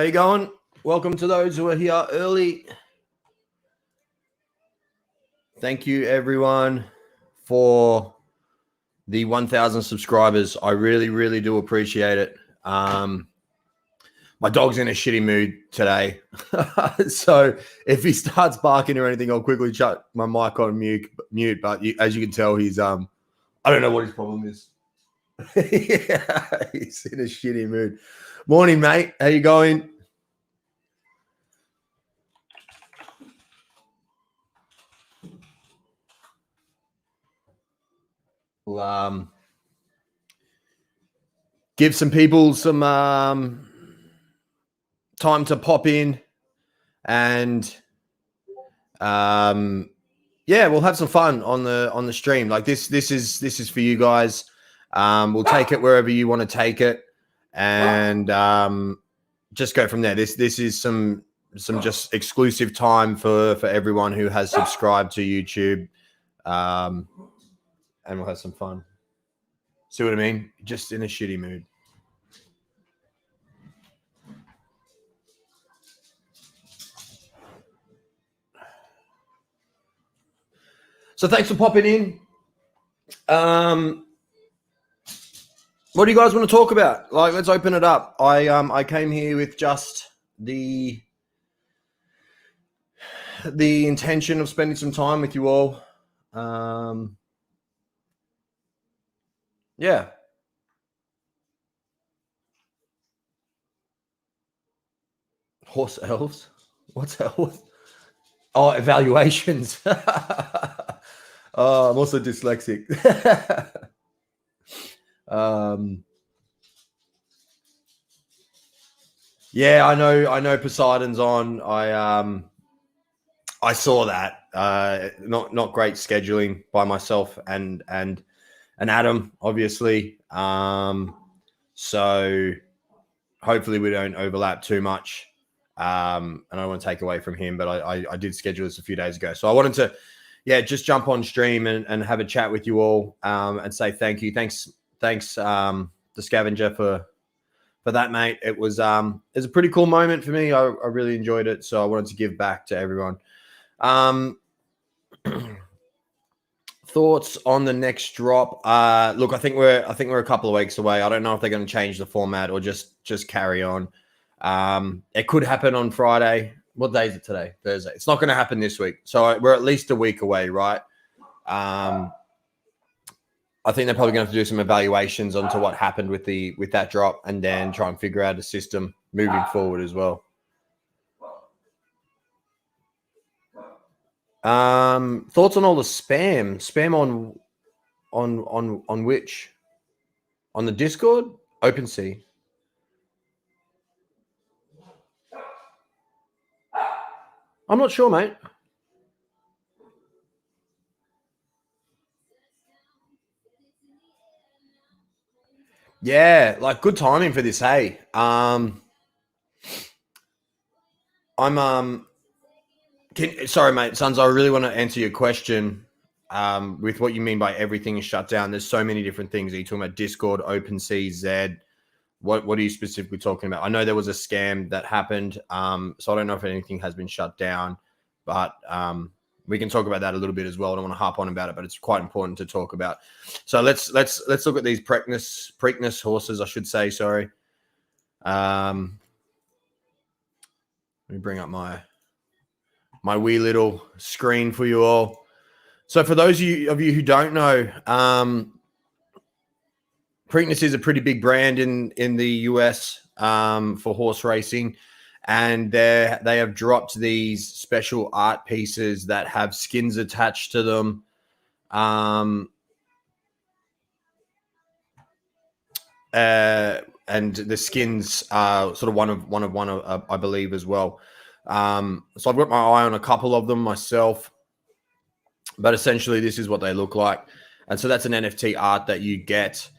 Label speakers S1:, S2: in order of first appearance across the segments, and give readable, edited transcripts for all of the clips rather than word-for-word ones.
S1: How you going? Welcome to those who are here early. Thank you, everyone, for the 1,000 subscribers. I really, really do appreciate it. My dog's in a shitty mood today. So if he starts barking or anything, I'll quickly shut my mic on mute. But as you can tell, he's I don't know what his problem is. Yeah, he's in a shitty mood. Morning, mate. How you going? We'll give some people some time to pop in, and yeah, we'll have some fun on the stream. Like this is for you guys. We'll take it wherever you want to take it, and just go from there. This is some just exclusive time for everyone who has subscribed to YouTube, and we'll have some fun. See what I mean? Just in a shitty mood. So thanks for popping in. What do you guys want to talk about? Like, let's open it up. I came here with just the intention of spending some time with you all. Yeah. Horse elves? What's elves? Oh, evaluations. Oh, I'm also dyslexic. Yeah, I know Poseidon's on. I saw that. Not great scheduling by myself and Adam, obviously. So hopefully we don't overlap too much. And I don't want to take away from him, but I did schedule this a few days ago. So I wanted to, just jump on stream and have a chat with you all, and say thank you. Thanks, the Scavenger for that, mate. It was a pretty cool moment for me. I really enjoyed it. So I wanted to give back to everyone. Thoughts on the next drop? Look, I think we're a couple of weeks away. I don't know if they're going to change the format or just carry on. It could happen on Friday. What day is it today? Thursday. It's not going to happen this week. So we're at least a week away, right? I think they're probably going to have to do some evaluations onto what happened with that drop, and then try and figure out a system moving forward as well. Thoughts on all the spam on which? On the Discord? OpenSea. I'm not sure, mate. Yeah, like good timing for this, hey. Sorry, mate, Sons, I really want to answer your question with what you mean by everything is shut down. There's so many different things. Are you talking about Discord, OpenSea, Zed? What are you specifically talking about? I know there was a scam that happened, so I don't know if anything has been shut down, but we can talk about that a little bit as well. I don't want to harp on about it, but it's quite important to talk about. So let's look at these Preakness horses, I should say. Sorry. Let me bring up my wee little screen for you all. So for those of you who don't know, Preakness is a pretty big brand in the US for horse racing, and they have dropped these special art pieces that have skins attached to them. And the skins are sort of one of I believe as well. So I've got my eye on a couple of them myself, but essentially this is what they look like. And so that's an NFT art that you get.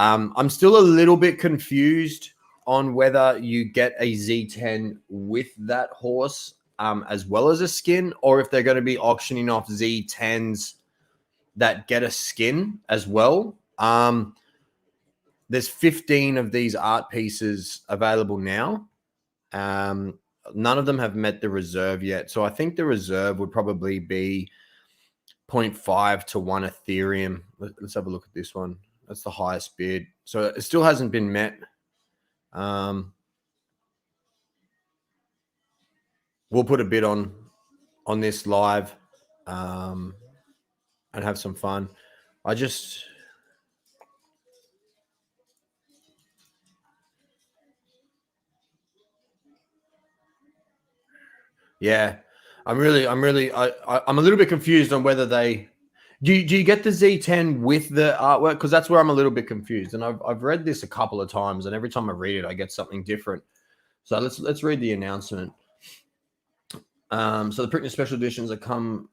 S1: I'm still a little bit confused on whether you get a Z10 with that horse as well as a skin, or if they're going to be auctioning off Z10s that get a skin as well. There's 15 of these art pieces available now. None of them have met the reserve yet. So I think the reserve would probably be 0.5 to 1 Ethereum. Let's have a look at this one. That's the highest bid. So it still hasn't been met. We'll put a bid on this live and have some fun. Yeah, I'm a little bit confused on whether they do you get the Z10 with the artwork, because that's where I'm a little bit confused, and I've read this a couple of times, and every time I read it I get something different. So let's read the announcement. So the Preakness special editions that come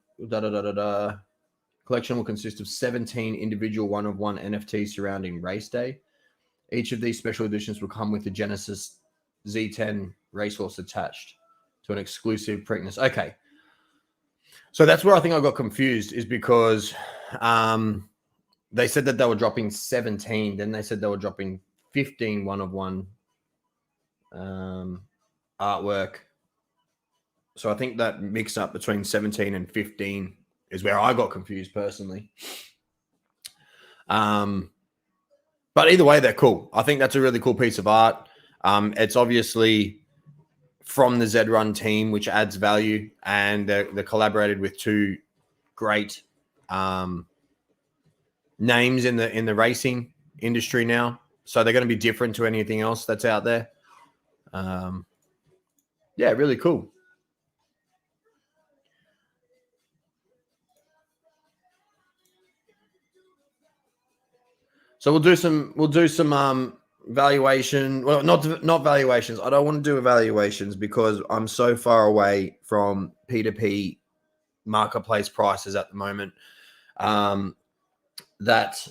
S1: collection will consist of 17 individual one-of-one NFTs surrounding race day. Each of these special editions will come with the Genesis Z10 racehorse attached to an exclusive Preakness. Okay. So that's where I think I got confused, is because they said that they were dropping 17. Then they said they were dropping 15 one-of-one artwork. So I think that mix up between 17 and 15 is where I got confused personally. But either way, they're cool. I think that's a really cool piece of art. It's obviously from the Zed Run team, which adds value, and they're collaborated with two great names in the racing industry now. So they're going to be different to anything else that's out there. Yeah, really cool. So we'll do some valuation. Well, not valuations. I don't want to do evaluations because I'm so far away from P2P marketplace prices at the moment that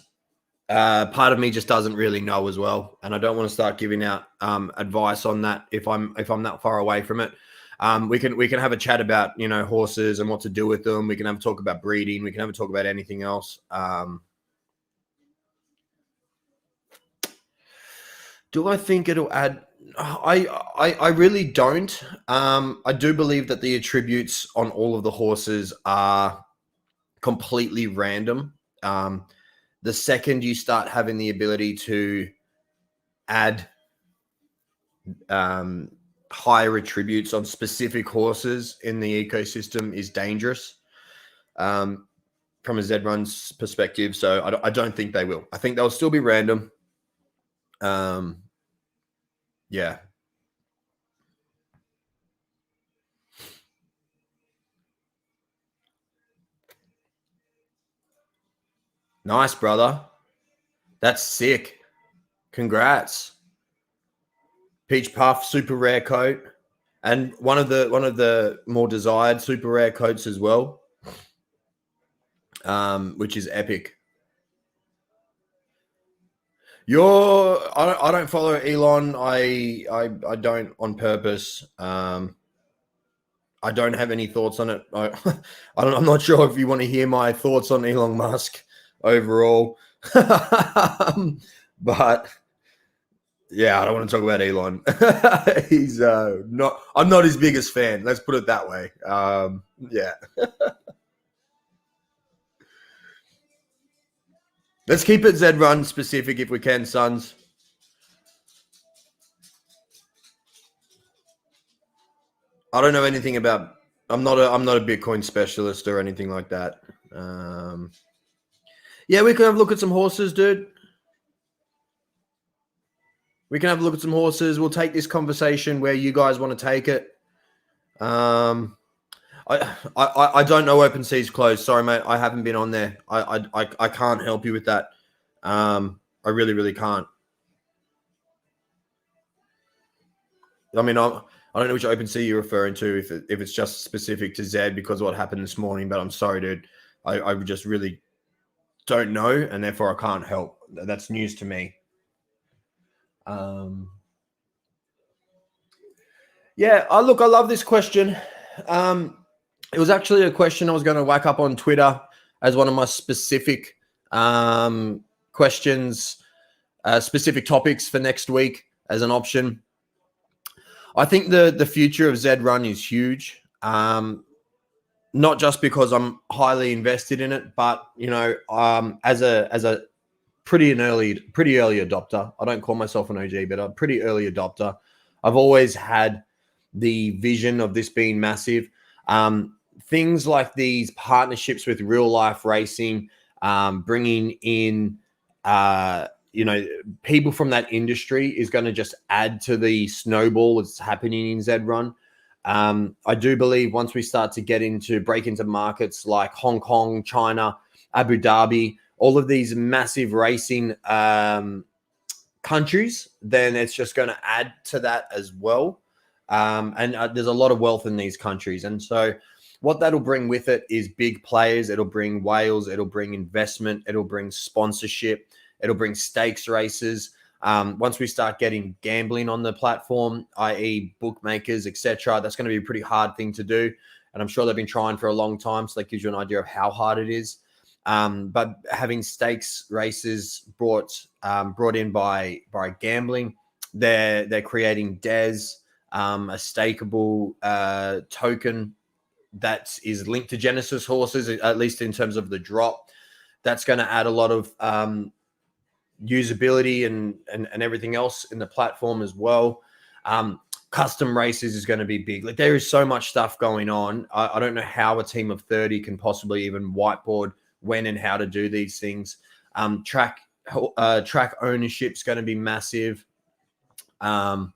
S1: part of me just doesn't really know as well, and I don't want to start giving out advice on that if I'm that far away from it. We can have a chat about horses and what to do with them. We can have a talk about breeding. We can have a talk about anything else. Do I think it'll add? I really don't. I do believe that the attributes on all of the horses are completely random. The second you start having the ability to add higher attributes on specific horses in the ecosystem is dangerous from a Zed Run's perspective. So I don't think they will. I think they'll still be random. Yeah. Nice, brother. That's sick. Congrats. Peach Puff, super rare coat, and one of the more desired super rare coats as well, which is epic. I don't follow Elon. I don't on purpose. I don't have any thoughts on it. I'm not sure if you want to hear my thoughts on Elon Musk overall, but yeah, I don't want to talk about Elon. He's not. I'm not his biggest fan. Let's put it that way. Yeah. Let's keep it Zed Run specific if we can, sons. I don't know anything about. I'm not a Bitcoin specialist or anything like that. Yeah, we can have a look at some horses, dude. We can have a look at some horses. We'll take this conversation where you guys want to take it. I don't know OpenSea's closed. Sorry, mate. I haven't been on there. I can't help you with that. I really can't. I mean, I don't know which OpenSea you're referring to, if it's just specific to Zed because of what happened this morning, but I'm sorry, dude. I just really don't know, and therefore I can't help. That's news to me. Yeah, I love this question. It was actually a question I was going to whack up on Twitter as one of my specific questions, specific topics for next week as an option. I think the future of Zed Run is huge. Not just because I'm highly invested in it, but as a pretty early adopter. I don't call myself an OG, but I'm a pretty early adopter. I've always had the vision of this being massive. Things like these partnerships with real life racing, bringing in, people from that industry is going to just add to the snowball that's happening in Zed Run. I do believe once we start to break into markets like Hong Kong, China, Abu Dhabi, all of these massive racing countries, then it's just going to add to that as well. There's a lot of wealth in these countries. And so what that'll bring with it is big players. It'll bring whales. It'll bring investment. It'll bring sponsorship. It'll bring stakes races. Once we start getting gambling on the platform, i.e. bookmakers, etc., that's going to be a pretty hard thing to do. And I'm sure they've been trying for a long time. So that gives you an idea of how hard it is. But having stakes races brought in by gambling, they're creating DES, a stakeable token that is linked to Genesis horses, at least in terms of the drop. That's going to add a lot of usability and everything else in the platform as well. Custom races is going to be big. Like, there is so much stuff going on. I don't know how a team of 30 can possibly even whiteboard when and how to do these things. Track ownership is going to be massive. So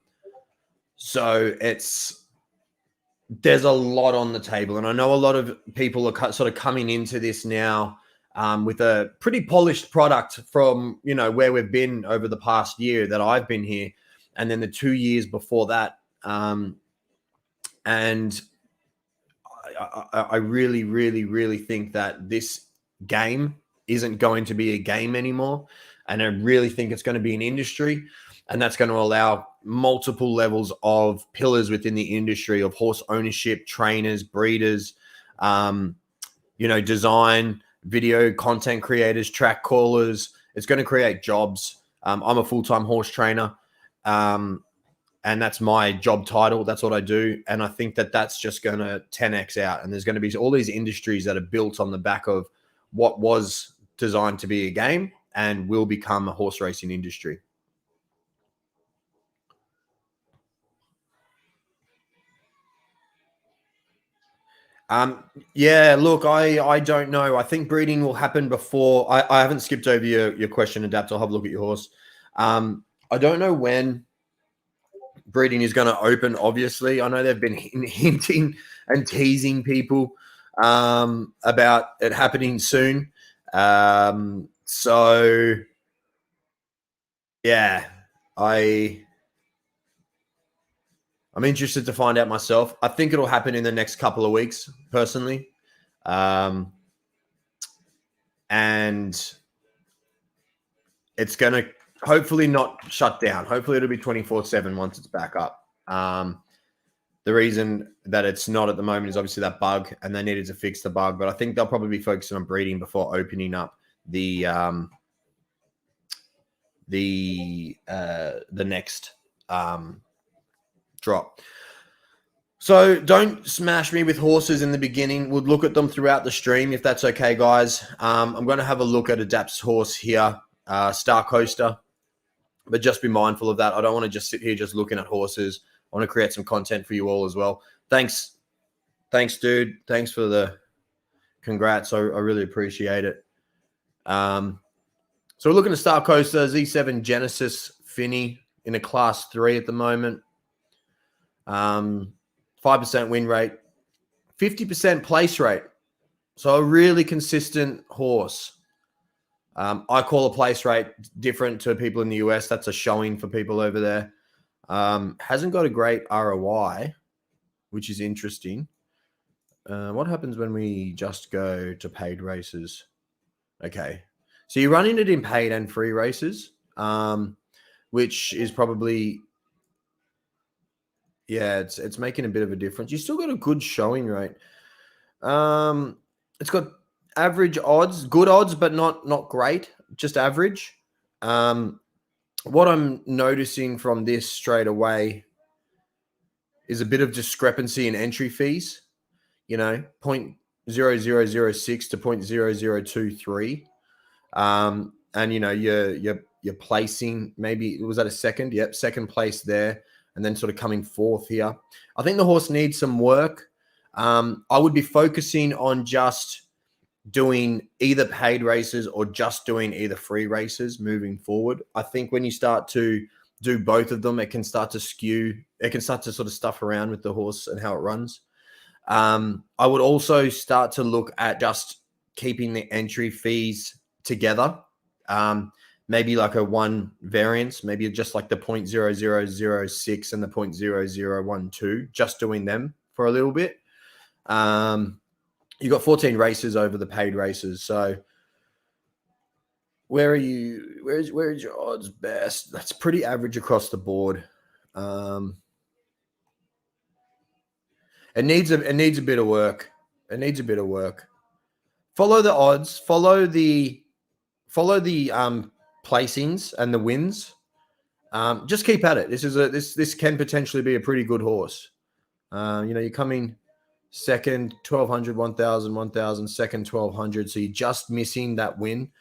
S1: there's a lot on the table, and I know a lot of people are sort of coming into this now with a pretty polished product from where we've been over the past year that I've been here, and then the 2 years before that. And I really, really, really think that this game isn't going to be a game anymore, and I really think it's going to be an industry, and that's going to allow multiple levels of pillars within the industry of horse ownership, trainers, breeders, design, video content creators, track callers. It's going to create jobs. I'm a full-time horse trainer, and that's my job title. That's what I do. And I think that that's just going to 10x out. And there's going to be all these industries that are built on the back of what was designed to be a game and will become a horse racing industry. Yeah, look, I don't know. I think breeding will happen before. I haven't skipped over your question, Adapt. I'll have a look at your horse. I don't know when breeding is going to open. Obviously, I know they've been hinting and teasing people about it happening soon. So yeah, I'm interested to find out myself. I think it'll happen in the next couple of weeks, personally. And it's going to hopefully not shut down. Hopefully it'll be 24/7 once it's back up. The reason that it's not at the moment is obviously that bug, and they needed to fix the bug. But I think they'll probably be focusing on breeding before opening up the next drop. So don't smash me with horses in the beginning. We'll look at them throughout the stream if that's okay, guys. I'm going to have a look at Adapt's horse here, Star Coaster, but just be mindful of that. I don't want to just sit here just looking at horses. I want to create some content for you all as well. Thanks, dude. Thanks for the congrats. I really appreciate it. So we're looking at Star Coaster, Z7 Genesis Finny in a class 3 at the moment. 5% win rate, 50% place rate. So a really consistent horse. I call a place rate different to people in the US. That's a showing for people over there. Hasn't got a great ROI, which is interesting. What happens when we just go to paid races? Okay. So you're running it in paid and free races, which is probably... Yeah, it's making a bit of a difference. You still got a good showing rate. It's got average odds, good odds, but not great, just average. What I'm noticing from this straight away is a bit of discrepancy in entry fees, 0.0006 to 0.0023. And you're placing, maybe was that a second? Yep, second place there, and then sort of coming fourth here. I think the horse needs some work. I would be focusing on just doing either paid races or just doing either free races moving forward. I think when you start to do both of them, it can start to skew. It can start to sort of stuff around with the horse and how it runs. I would also start to look at just keeping the entry fees together. Maybe like a one variance, maybe just like the 0.0006 and the 0.0012, just doing them for a little bit. You got 14 races over the paid races. So where are you? Where's your odds best? That's pretty average across the board. It needs a bit of work. It needs a bit of work. Follow the odds. Follow the placings and the wins. Just keep at it. This can potentially be a pretty good horse. You're coming second, 1,200, 1,000, 1,000, second, 1,200. So you're just missing that win.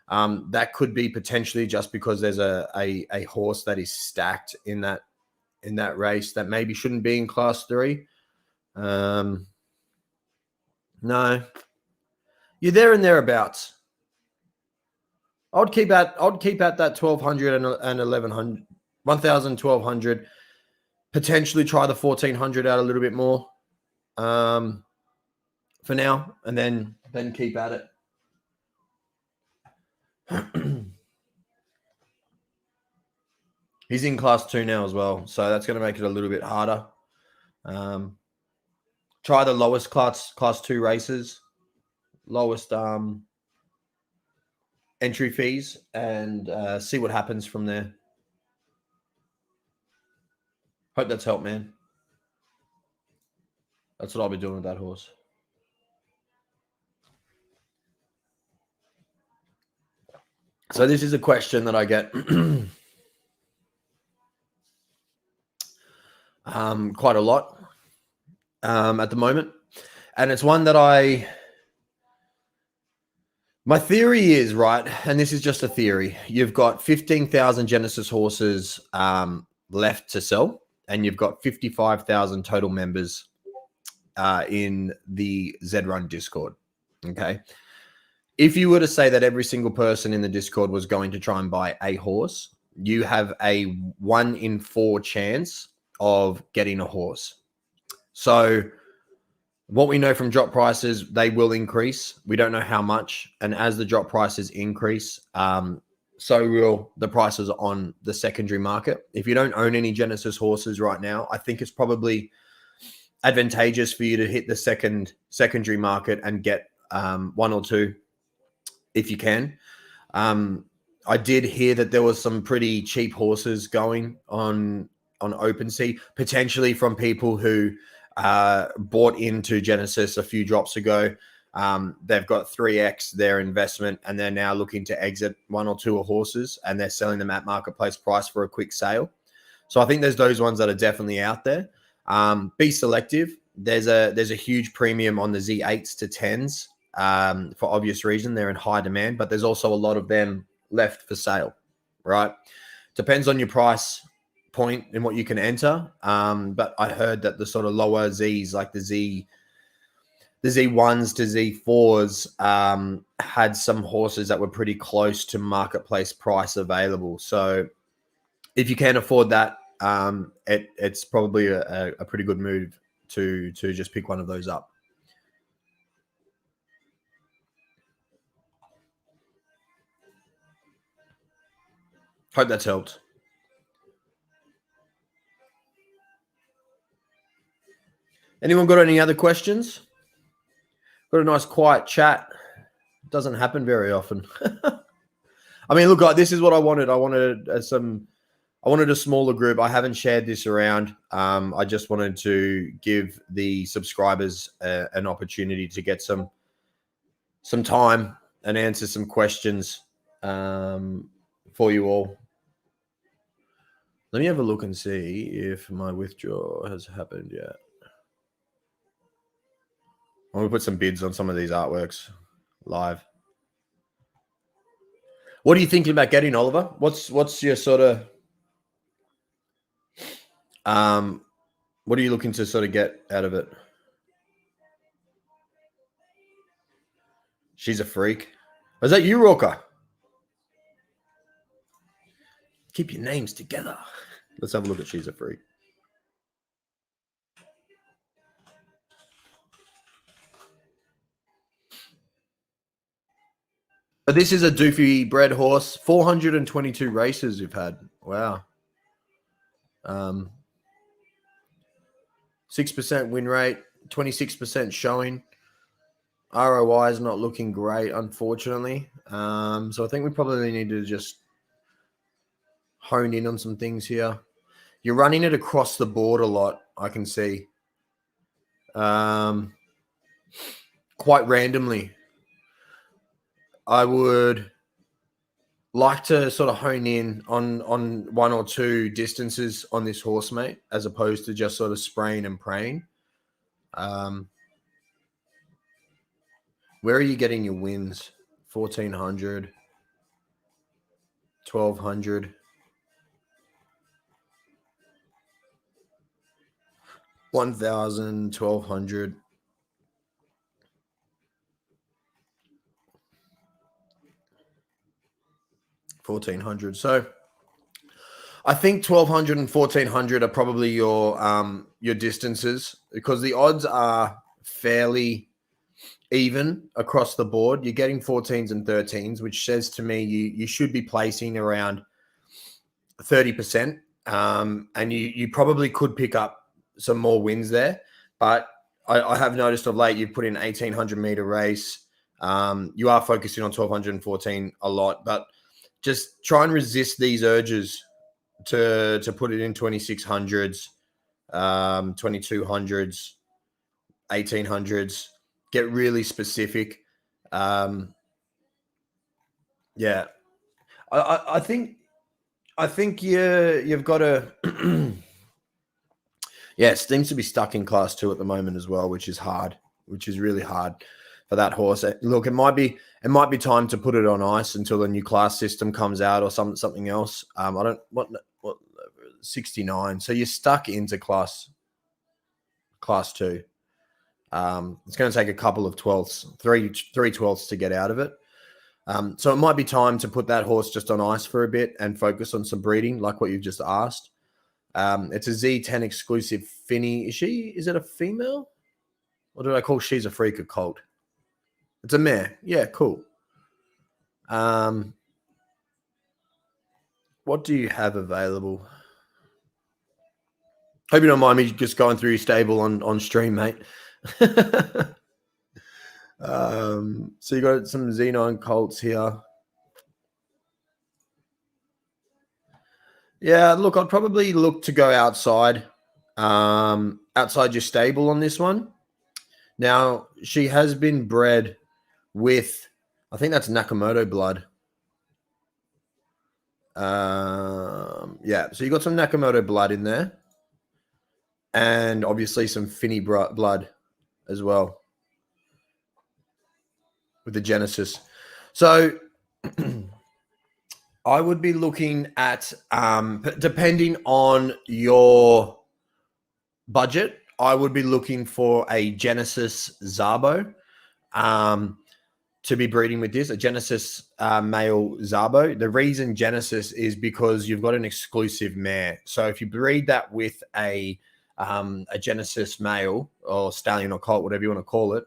S1: That could be potentially just because there's a horse that is stacked in that race that maybe shouldn't be in class 3. No, you're there and thereabouts. I'd keep at that 1,200 and 1,100, 1,000, 1,200. Potentially try the 1,400 out a little bit more for now, and then keep at it. He's in class 2 now as well, so that's going to make it a little bit harder. Try the lowest class 2 races, lowest entry fees, and see what happens from there. Hope that's helped, man. That's what I'll be doing with that horse. So this is a question that I get quite a lot at the moment. And it's one that my theory is, right, and this is just a theory, you've got 15,000 Genesis horses left to sell, and you've got 55,000 total members in the Zed Run Discord, okay? If you were to say that every single person in the Discord was going to try and buy a horse, you have a 1 in 4 chance of getting a horse. So what we know from drop prices, they will increase. We don't know how much. And as the drop prices increase, so will the prices on the secondary market. If you don't own any Genesis horses right now, I think it's probably advantageous for you to hit the secondary market and get 1 or 2 if you can. I did hear that there was some pretty cheap horses going on OpenSea, potentially from people who bought into Genesis a few drops ago. They've got 3x their investment, and they're now looking to exit 1 or 2 horses, and they're selling them at marketplace price for a quick sale. So I think there's those ones that are definitely out there. Be selective. There's a huge premium on the Z8s to 10s. For obvious reason, they're in high demand, but there's also a lot of them left for sale, right? Depends on your price point and what you can enter. But I heard that the sort of lower Zs, like the Z1s to Z4s, had some horses that were pretty close to marketplace price available. So if you can afford that, it's probably a pretty good move to just pick one of those up. Hope that's helped. Anyone got any other questions? Got a nice quiet chat. Doesn't happen very often. I mean, look, this is what I wanted. I wanted a smaller group. I haven't shared this around. I just wanted to give the subscribers an opportunity to get some time and answer some questions for you all. Let me have a look and see if my withdrawal has happened yet. I'm gonna put some bids on some of these artworks live. What are you thinking about getting, Oliver? What's your sort of what are you looking to sort of get out of it? She's a freak. Is that you, Rocker? Keep your names together. Let's have a look at She's a Freak. But this is a doofy bred horse. 422 races you've had. Wow. 6% win rate, 26% showing. ROI is not looking great, unfortunately. So I think we probably need to just hone in on some things here. You're running it across the board a lot, I can see. Quite randomly. I would like to sort of hone in on one or two distances on this horse, mate, as opposed to just sort of spraying and praying. Where are you getting your wins? 1,400, 1,200, 1,000, 1,200. 1,400. So I think 1,200 and 1,400 are probably your distances, because the odds are fairly even across the board. You're getting 14s and 13s, which says to me you should be placing around 30%. And you probably could pick up some more wins there. But I have noticed of late you've put in an 1,800 meter race. You are focusing on 1,200 and 14 a lot, but just try and resist these urges to put it in 2,600s, 2,200s, 1,800s. Get really specific. Yeah, I think you've got to. Yeah, it seems to be stuck in class 2 at the moment as well, which is hard, which is really hard for that horse. Look, it might be time to put it on ice until the new class system comes out or something else. I don't what 69. So you're stuck into class 2. It's going to take a couple of 12ths, three 12ths to get out of it. So it might be time to put that horse just on ice for a bit and focus on some breeding, like what you've just asked. It's a Z10 exclusive Finny. Is it a female? What did I call She's a Freak a colt? It's a mare. Yeah, cool. What do you have available? Hope you don't mind me just going through your stable on stream, mate. So you got some Z9 colts here. Yeah, look, I'd probably look to go outside your stable on this one. Now, she has been bred with, I think that's Nakamoto blood. Yeah, so you got some Nakamoto blood in there, and obviously some Finny blood as well with the Genesis. So I would be looking at, depending on your budget, I would be looking for a Genesis Zabo to be breeding with this, a Genesis male Zabo. The reason Genesis is because you've got an exclusive mare. So if you breed that with a Genesis male or stallion or colt, whatever you want to call it,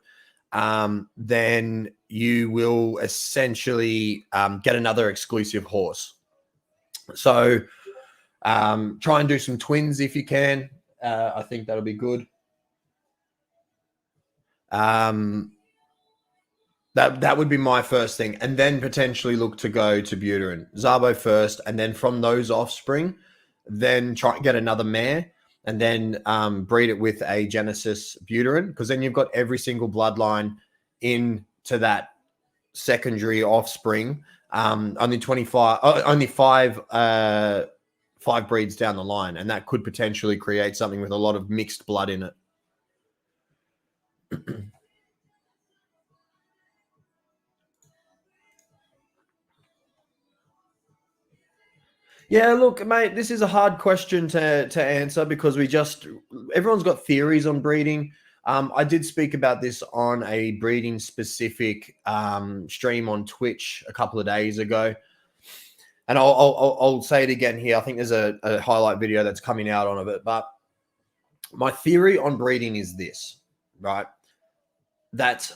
S1: then you will essentially get another exclusive horse. So try and do some twins if you can. I think that'll be good. That would be my first thing, and then potentially look to go to Buterin. Zabo first, and then from those offspring, then try and get another mare, and then breed it with a Genesis Buterin, because then you've got every single bloodline into that secondary offspring. Only 5 5 breeds down the line, and that could potentially create something with a lot of mixed blood in it. Yeah, look, mate, this is a hard question to answer because everyone's got theories on breeding. I did speak about this on a breeding specific stream on Twitch a couple of days ago, and I'll say it again here. I think there's a highlight video that's coming out on it, but my theory on breeding is this, right? That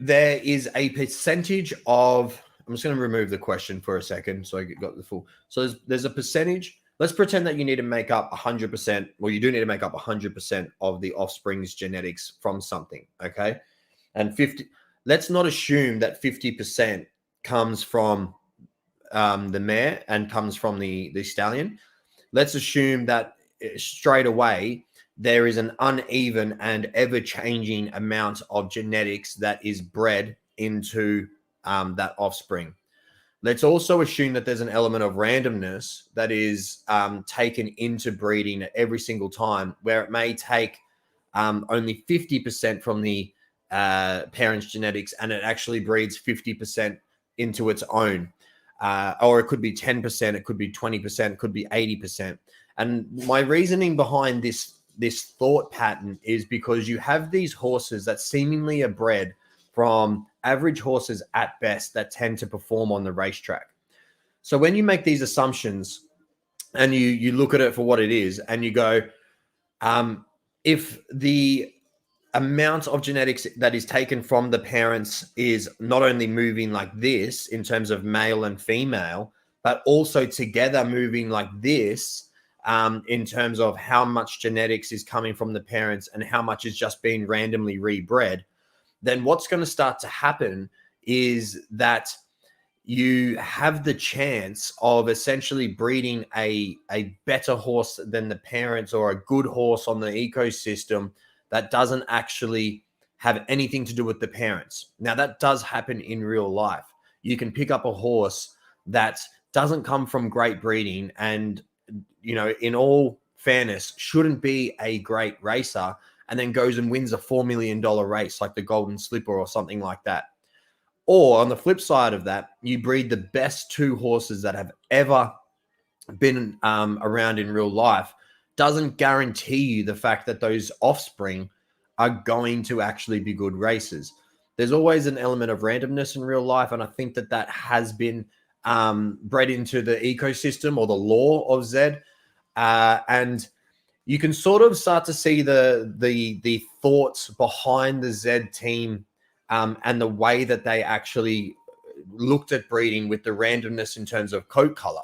S1: there is a percentage of, I'm just going to remove the question for a second so I got the full. So there's a percentage. Let's pretend that you need to make up 100%. Well, you do need to make up 100% of the offspring's genetics from something, okay? And 50. Let's not assume that 50% comes from the mare and comes from the stallion. Let's assume that straight away there is an uneven and ever-changing amount of genetics that is bred into that offspring. Let's also assume that there's an element of randomness that is taken into breeding every single time, where it may take only 50% from the parent's genetics and it actually breeds 50% into its own. Or it could be 10%, it could be 20%, it could be 80%. And my reasoning behind this thought pattern is because you have these horses that seemingly are bred from average horses at best that tend to perform on the racetrack. So when you make these assumptions and you look at it for what it is and you go, if the amount of genetics that is taken from the parents is not only moving like this in terms of male and female, but also together moving like this, in terms of how much genetics is coming from the parents and how much is just being randomly rebred, then what's going to start to happen is that you have the chance of essentially breeding a better horse than the parents, or a good horse on the ecosystem that doesn't actually have anything to do with the parents. Now, that does happen in real life. You can pick up a horse that doesn't come from great breeding and, you know, in all fairness, shouldn't be a great racer, and then goes and wins a $4 million race like the Golden Slipper or something like that. Or on the flip side of that, you breed the best 2 horses that have ever been around in real life. Doesn't guarantee you the fact that those offspring are going to actually be good racers. There's always an element of randomness in real life, and I think that has been bred into the ecosystem or the law of Zed, and you can sort of start to see the thoughts behind the Zed team, and the way that they actually looked at breeding with the randomness in terms of coat color.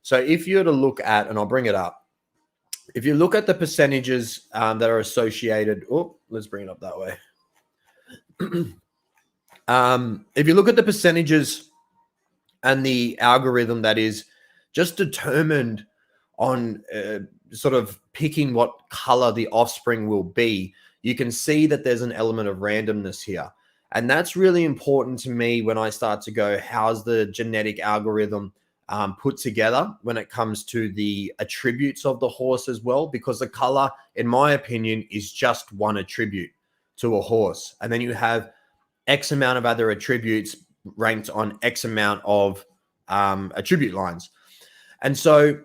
S1: So if you were to look at, and I'll bring it up, if you look at the percentages that are associated, let's bring it up that way. If you look at the percentages and the algorithm that is just determined on sort of picking what color the offspring will be, you can see that there's an element of randomness here. And that's really important to me when I start to go, how's the genetic algorithm put together when it comes to the attributes of the horse as well? Because the color, in my opinion, is just one attribute to a horse. And then you have X amount of other attributes ranked on X amount of attribute lines. And so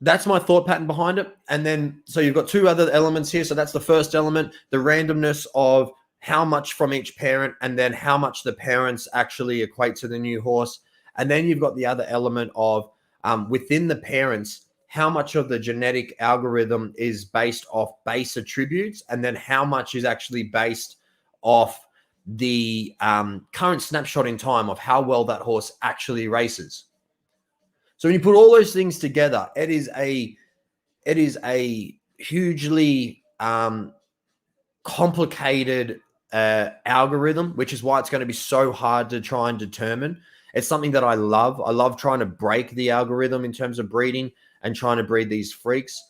S1: that's my thought pattern behind it. And then, so you've got 2 other elements here. So that's the first element, the randomness of how much from each parent, and then how much the parents actually equate to the new horse. And then you've got the other element of within the parents, how much of the genetic algorithm is based off base attributes, and then how much is actually based off the current snapshot in time of how well that horse actually races. So when you put all those things together, it is a hugely complicated algorithm, which is why it's going to be so hard to try and determine. It's something that I love. I love trying to break the algorithm in terms of breeding and trying to breed these freaks.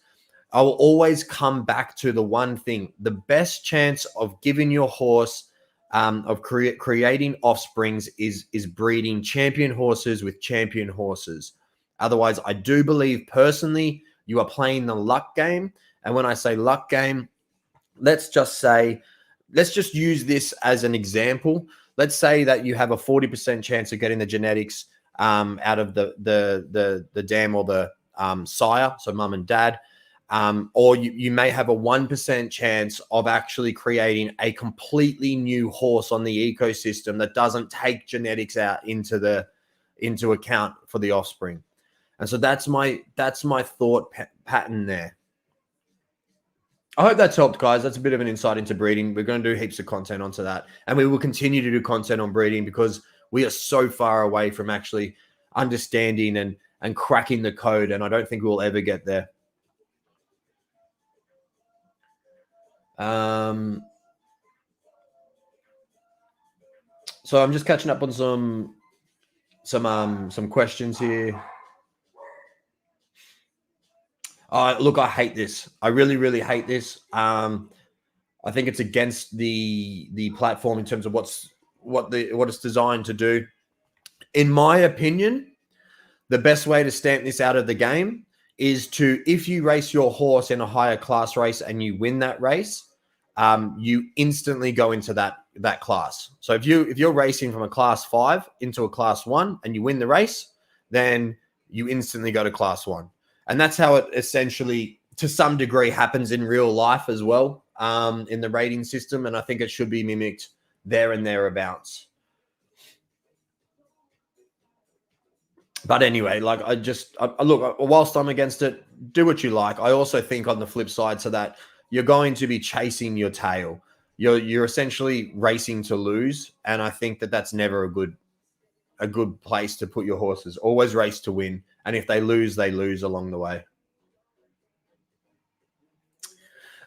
S1: I will always come back to the one thing: the best chance of giving your horse of creating offsprings is breeding champion horses with champion horses. Otherwise, I do believe personally you are playing the luck game. And when I say luck game, let's just use this as an example. Let's say that you have a 40% chance of getting the genetics out of the dam or the sire, so mum and dad. Or you may have a 1% chance of actually creating a completely new horse on the ecosystem that doesn't take genetics out into account for the offspring. And so that's my thought pattern there. I hope that's helped, guys. That's a bit of an insight into breeding. We're going to do heaps of content onto that. And we will continue to do content on breeding because we are so far away from actually understanding and cracking the code. And I don't think we'll ever get there. So I'm just catching up on some questions here. Look, I hate this. I really, really hate this. I think it's against the platform in terms of what it's designed to do. In my opinion, the best way to stamp this out of the game is if you race your horse in a higher class race and you win that race, you instantly go into that class. So if you're racing from a class 5 into a class 1 and you win the race, then you instantly go to class 1. And that's how it essentially, to some degree, happens in real life as well, in the rating system. And I think it should be mimicked there and thereabouts. But anyway, like I look, whilst I'm against it, do what you like. I also think on the flip side, so that you're going to be chasing your tail. You're essentially racing to lose. And I think that that's never a good place to put your horses. Always race to win. And if they lose along the way.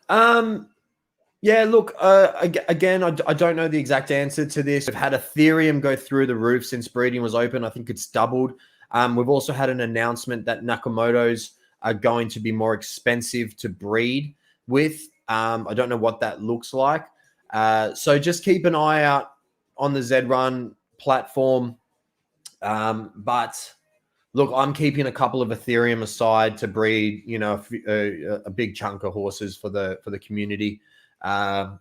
S1: Yeah, look, again, I don't know the exact answer to this. We've had Ethereum go through the roof since breeding was open. I think it's doubled. We've also had an announcement that Nakamoto's are going to be more expensive to breed with. I don't know what that looks like. So just keep an eye out on the Zed Run platform. But look, I'm keeping a couple of Ethereum aside to breed, a big chunk of horses for the community. I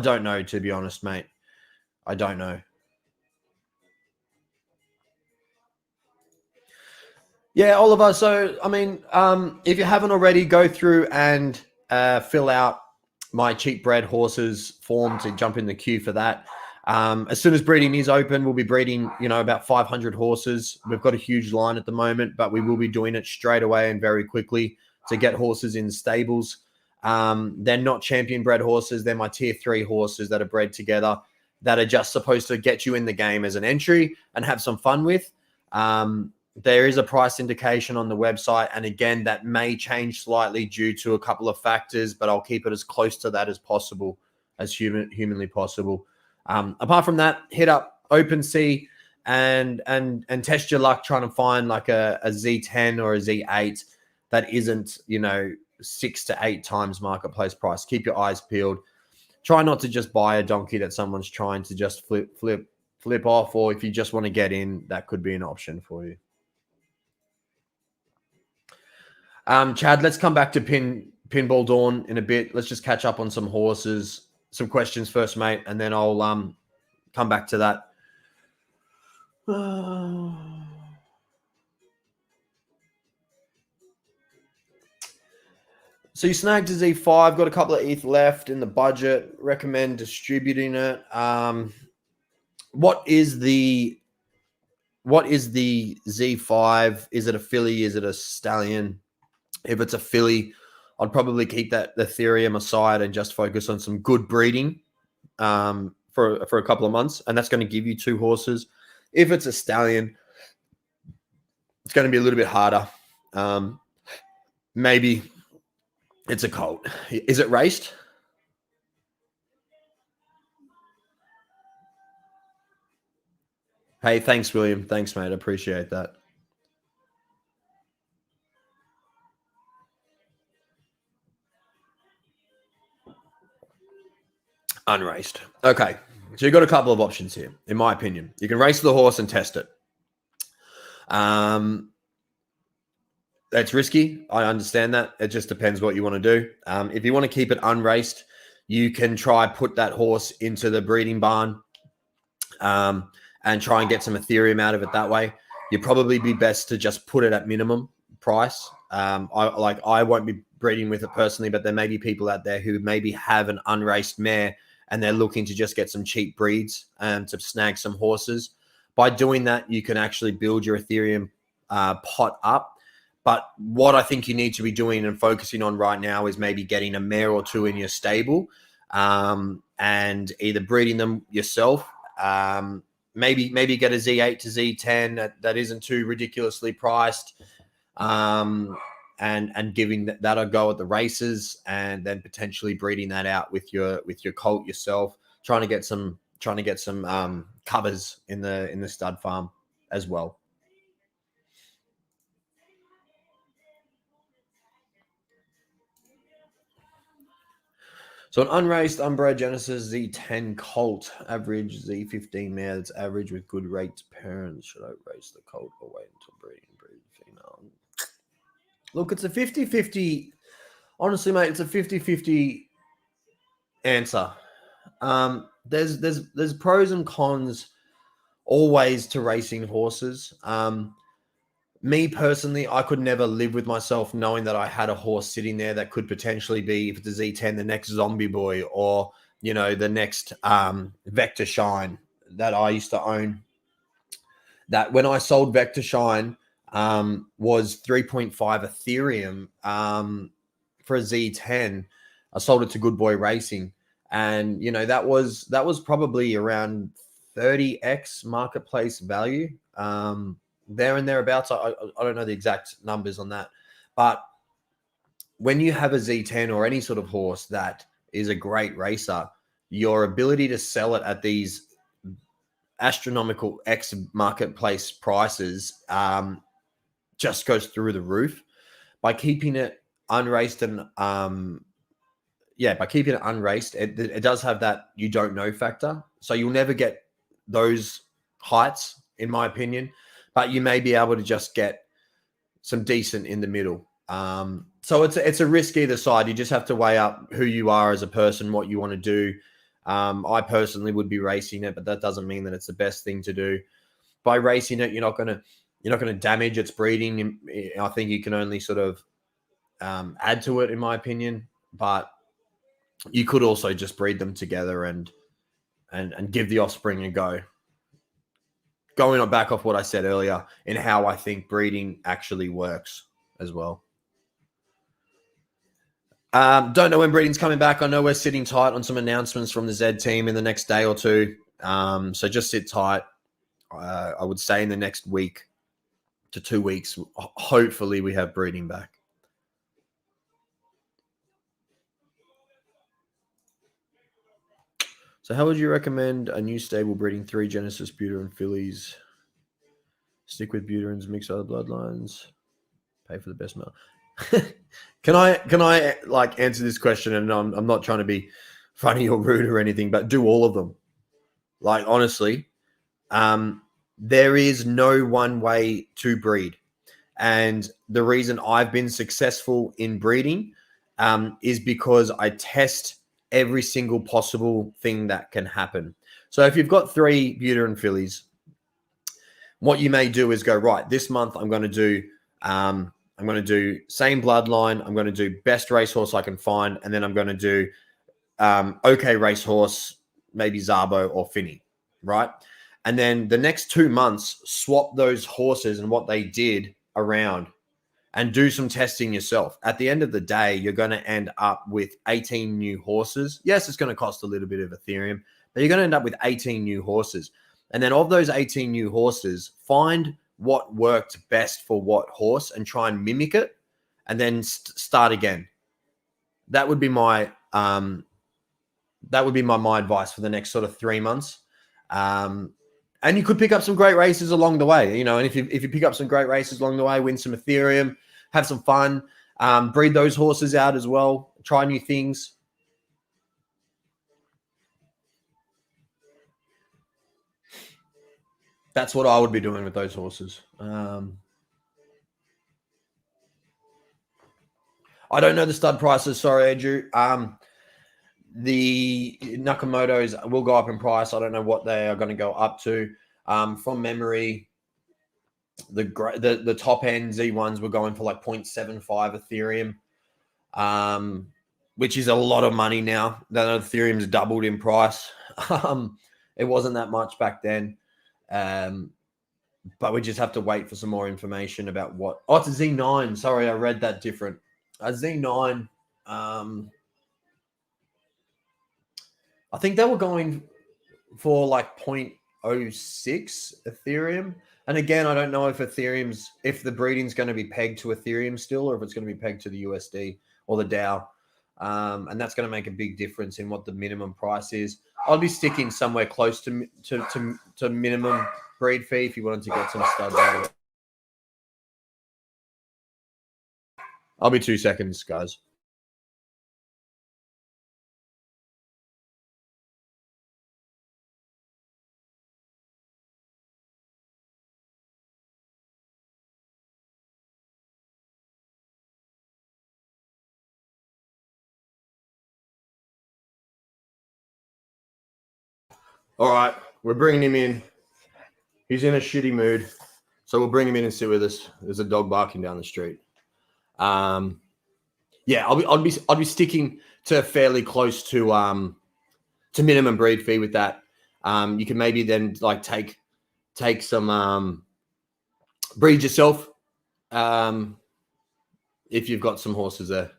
S1: don't know, to be honest, mate. I don't know. Yeah, Oliver. So, I mean, if you haven't already, go through and fill out my cheap bred horses form to jump in the queue for that. As soon as breeding is open, we'll be breeding, about 500 horses. We've got a huge line at the moment, but we will be doing it straight away and very quickly to get horses in stables. They're not champion bred horses. They're my tier 3 horses that are bred together that are just supposed to get you in the game as an entry and have some fun with. There is a price indication on the website. And again, that may change slightly due to a couple of factors, but I'll keep it as close to that as possible, as humanly possible. Apart from that, hit up OpenSea and test your luck trying to find like a Z10 or a Z8 that isn't, 6 to 8 times marketplace price. Keep your eyes peeled. Try not to just buy a donkey that someone's trying to just flip off, or if you just want to get in, that could be an option for you. Chad, let's come back to Pinball Dawn in a bit. Let's just catch up on some horses, some questions first, mate, and then I'll come back to that. So you snagged a Z5, got a couple of ETH left in the budget. Recommend distributing it. What is the Z5? Is it a filly? Is it a stallion? If it's a filly, I'd probably keep that Ethereum aside and just focus on some good breeding for a couple of months, and that's going to give you 2 horses. If it's a stallion, it's going to be a little bit harder. Maybe it's a colt. Is it raced? Hey, thanks, William. Thanks, mate. I appreciate that. Unraced. Okay. So you've got a couple of options here, in my opinion. You can race the horse and test it. That's risky. I understand that. It just depends what you want to do. If you want to keep it unraced, you can try put that horse into the breeding barn and try and get some Ethereum out of it that way. You'd probably be best to just put it at minimum price. I won't be breeding with it personally, but there may be people out there who maybe have an unraced mare and they're looking to just get some cheap breeds to snag some horses. By doing that, you can actually build your Ethereum pot up. But what I think you need to be doing and focusing on right now is maybe getting a mare or two in your stable and either breeding them yourself. Maybe get a Z8 to Z10 that isn't too ridiculously priced, and giving that a go at the races, and then potentially breeding that out with your colt yourself. Trying to get some covers in the stud farm as well. So an unraced unbred Genesis Z10 colt, average Z15 mare that's average with good rates parents. Should I race the colt or wait until breed female? Look, it's a 50-50. Honestly, mate, it's a 50-50 answer. There's pros and cons always to racing horses. Me personally, I could never live with myself knowing that I had a horse sitting there that could potentially be, if it's a Z10, the next Zombie Boy, or the next Vector Shine that I used to own. That when I sold Vector Shine was 3.5 Ethereum for a Z10. I sold it to Good Boy Racing, and that was probably around 30x marketplace value. There and thereabouts. I don't know the exact numbers on that. But when you have a Z10 or any sort of horse that is a great racer, your ability to sell it at these astronomical X marketplace prices just goes through the roof. By keeping it unraced and by keeping it unraced, it does have that you don't know factor. So you'll never get those heights, in my opinion. But you may be able to just get some decent in the middle. So it's a risk either side. You just have to weigh up who you are as a person, what you want to do. I personally would be racing it, but that doesn't mean that it's the best thing to do. By racing it, you're not going to damage its breeding. I think you can only sort of add to it, in my opinion. But you could also just breed them together and give the offspring a go. Going back off what I said earlier in how I think breeding actually works as well. Don't know when breeding's coming back. I know we're sitting tight on some announcements from the Zed team in the next day or two. So just sit tight. I would say in the next week to 2 weeks, hopefully we have breeding back. So how would you recommend a new stable breeding 3 Genesis Buter and fillies? Stick with Buterans, mix other bloodlines, pay for the best male. Can I like answer this question? And I'm not trying to be funny or rude or anything, but do all of them. Like, honestly, there is no one way to breed. And the reason I've been successful in breeding is because I test every single possible thing that can happen. So if you've got 3 Buteran fillies, what you may do is go, right, this month I'm going to do same bloodline. I'm going to do best racehorse I can find. And then I'm going to do okay racehorse, maybe Zabo or Finney, right? And then the next 2 months, swap those horses and what they did around and do some testing yourself. At the end of the day, you're going to end up with 18 new horses. Yes, it's going to cost a little bit of Ethereum, but you're going to end up with 18 new horses. And then of those 18 new horses, find what worked best for what horse and try and mimic it, and then start again. That would be my my advice for the next sort of 3 months. And you could pick up some great races along the way, and if you pick up some great races along the way, win some Ethereum, have some fun, breed those horses out as well, try new things. That's what I would be doing with those horses. I don't know the stud prices. Sorry, Andrew. The Nakamoto's will go up in price. I don't know what they are going to go up to. From memory, the top end Z1s were going for like 0.75 Ethereum, which is a lot of money now. That Ethereum's doubled in price. It wasn't that much back then. But we just have to wait for some more information about what. Oh, it's a Z9. Sorry, I read that different. A Z9. I think they were going for like 0.06 Ethereum. And again, I don't know if if the breeding's going to be pegged to Ethereum still, or if it's going to be pegged to the USD or the DAO. And that's going to make a big difference in what the minimum price is. I'll be sticking somewhere close to minimum breed fee if you wanted to get some studs out of it. I'll be 2 seconds, guys. All right, we're bringing him in. He's in a shitty mood, so we'll bring him in and sit with us. There's a dog barking down the street. Yeah, I'd be sticking to fairly close to minimum breed fee with that. You can maybe then like take some breed yourself if you've got some horses there.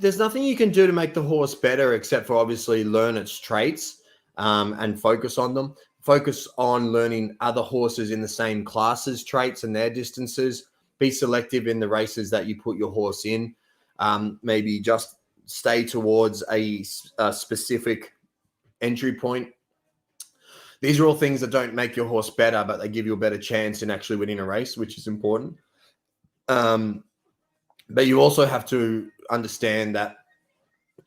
S1: There's nothing you can do to make the horse better except for obviously learn its traits and focus on them. Focus on learning other horses in the same classes, traits and their distances. Be selective in the races that you put your horse in. Maybe just stay towards a specific entry point. These are all things that don't make your horse better, but they give you a better chance in actually winning a race, which is important. But you also have to understand that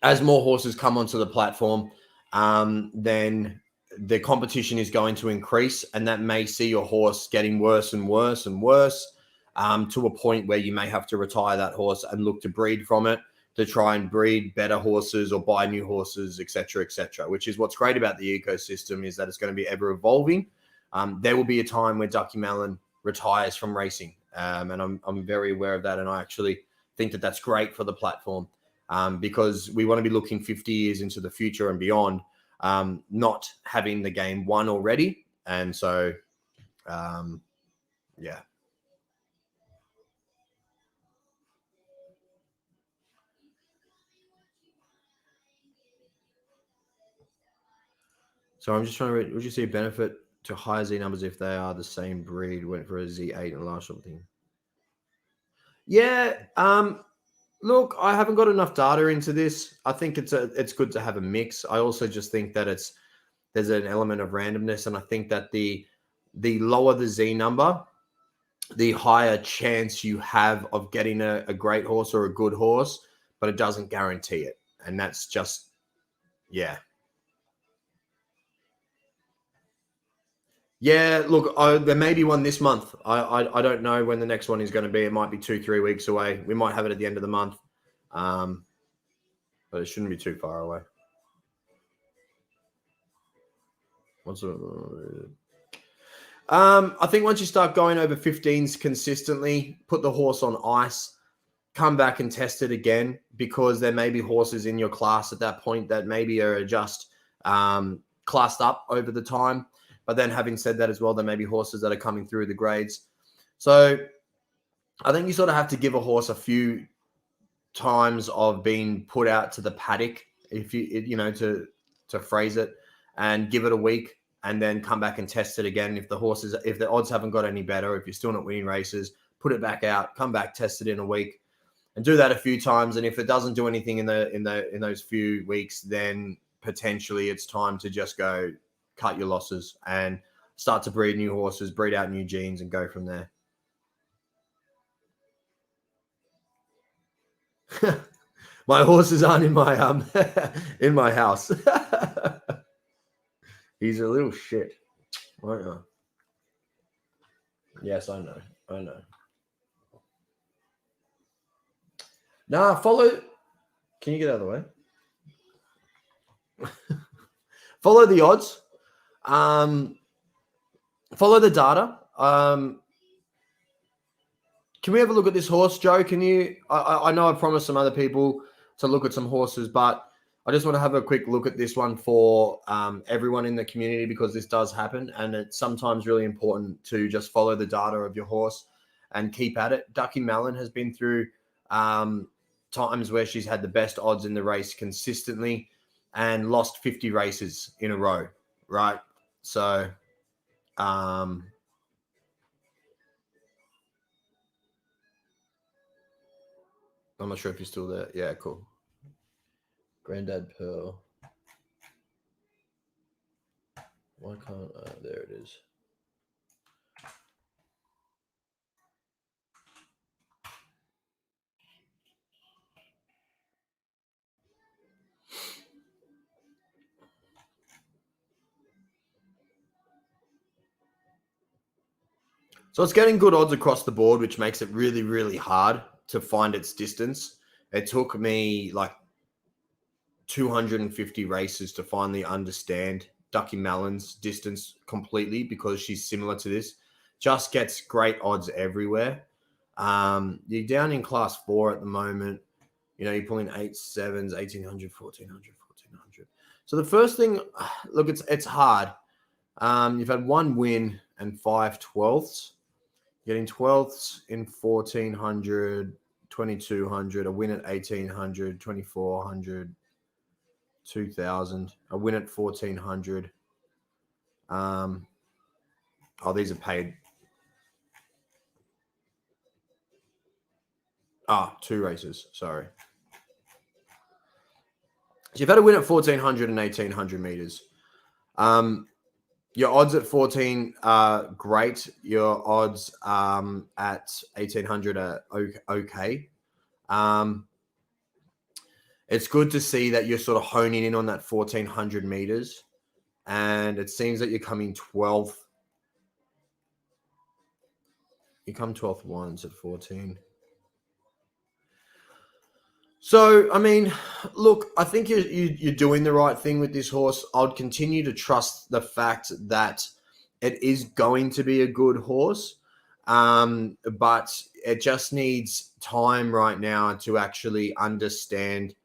S1: as more horses come onto the platform, then the competition is going to increase, and that may see your horse getting worse and worse and worse to a point where you may have to retire that horse and look to breed from it to try and breed better horses or buy new horses, etc., which is what's great about the ecosystem is that it's going to be ever evolving. There will be a time where Ducky Mellon retires from racing, and I'm very aware of that, and I actually think that that's great for the platform because we want to be looking 50 years into the future and beyond, not having the game won already. And so, yeah. So I'm just trying to read. Would you see a benefit to higher Z numbers if they are the same breed? Went for a Z8 and last something. Yeah. Look, I haven't got enough data into this. I think it's good to have a mix. I also just think that there's an element of randomness, and I think that the lower the Z number, the higher chance you have of getting a great horse or a good horse, but it doesn't guarantee it. And that's just, yeah. Yeah, look, there may be one this month. I don't know when the next one is going to be. It might be 2-3 weeks away. We might have it at the end of the month, but it shouldn't be too far away. I think once you start going over 15s consistently, put the horse on ice, come back and test it again, because there may be horses in your class at that point that maybe are just classed up over the time. But then having said that as well, there may be horses that are coming through the grades. So I think you sort of have to give a horse a few times of being put out to the paddock, if to phrase it, and give it a week and then come back and test it again. If the odds haven't got any better, if you're still not winning races, put it back out, come back, test it in a week, and do that a few times. And if it doesn't do anything in those few weeks, then potentially it's time to just go cut your losses and start to breed new horses, breed out new genes, and go from there. My horses aren't in my in my house. He's a little shit. Right now. Yes, I know. I know. Nah, follow. Can you get out of the way? Follow the odds. Follow the data. Can we have a look at this horse, Joe? Can you? I know I promised some other people to look at some horses, but I just want to have a quick look at this one for everyone in the community, because this does happen, and it's sometimes really important to just follow the data of your horse and keep at it. Ducky Mellon has been through times where she's had the best odds in the race consistently and lost 50 races in a row, right? So, I'm not sure if you're still there. Yeah, cool. Granddad Pearl. Why can't there it is. So it's getting good odds across the board, which makes it really, really hard to find its distance. It took me like 250 races to finally understand Ducky Mellon's distance completely, because she's similar to this. Just gets great odds everywhere. You're down in class 4 at the moment. You know, you're pulling 8 sevens, 1800, 1400, 1400. So the first thing, look, it's hard. You've had 1 win and 5 12ths. Getting 12ths in 1400, 2200, a win at 1800, 2400, 2000, a win at 1400. These are paid. 2 races. Sorry. So you've had a win at 1400 and 1800 meters. Your odds at 14 are great. Your odds at 1800 are okay. It's good to see that you're sort of honing in on that 1400 meters, and it seems that you're coming 12th. You come 12th once at 14. So, I mean, look, I think you're doing the right thing with this horse. I'd continue to trust the fact that it is going to be a good horse, but it just needs time right now to actually understand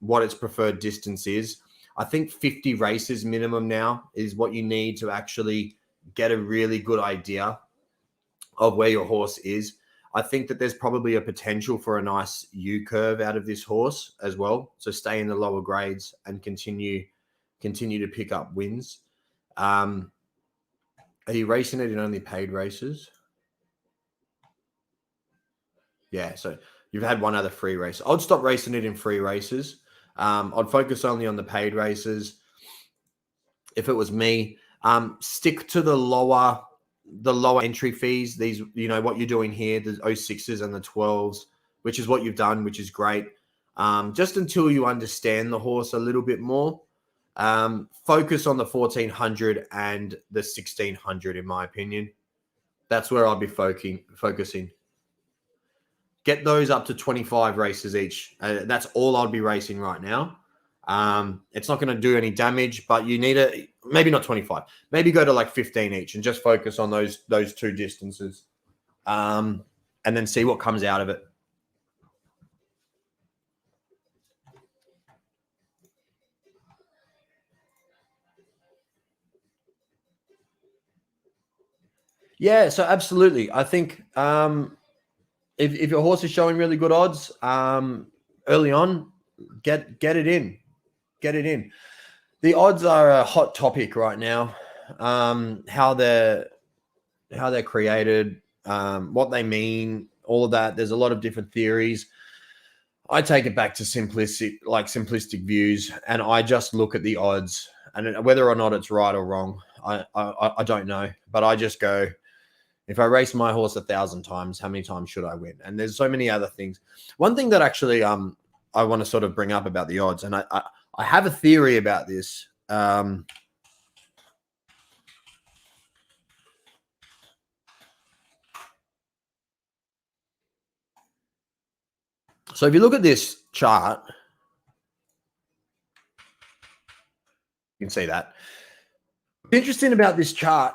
S1: what its preferred distance is. I think 50 races minimum now is what you need to actually get a really good idea of where your horse is. I think that there's probably a potential for a nice U curve out of this horse as well. So stay in the lower grades and continue to pick up wins. Are you racing it in only paid races? Yeah, so you've had 1 other free race. I'd stop racing it in free races. I'd focus only on the paid races. If it was me, stick to the lower entry fees. These, you know, what you're doing here, the 06s and the 12s, which is what you've done, which is great. Just until you understand the horse a little bit more, focus on the 1400 and the 1600, in my opinion. That's where I'll be focusing. Get those up to 25 races each. That's all I'll be racing right now. It's not going to do any damage, but you need a, maybe not 25, maybe go to like 15 each and just focus on those 2 distances, and then see what comes out of it. Yeah, so absolutely. I think if your horse is showing really good odds early on, get it in. Get it in. The odds are a hot topic right now. How they're created, what they mean, all of that. There's a lot of different theories. I take it back to simplistic views, and I just look at the odds, and whether or not it's right or wrong, I don't know. But I just go, if I race my horse 1,000 times, how many times should I win? And there's so many other things. One thing that actually I want to sort of bring up about the odds, and I have a theory about this. So if you look at this chart, you can see that. What's interesting about this chart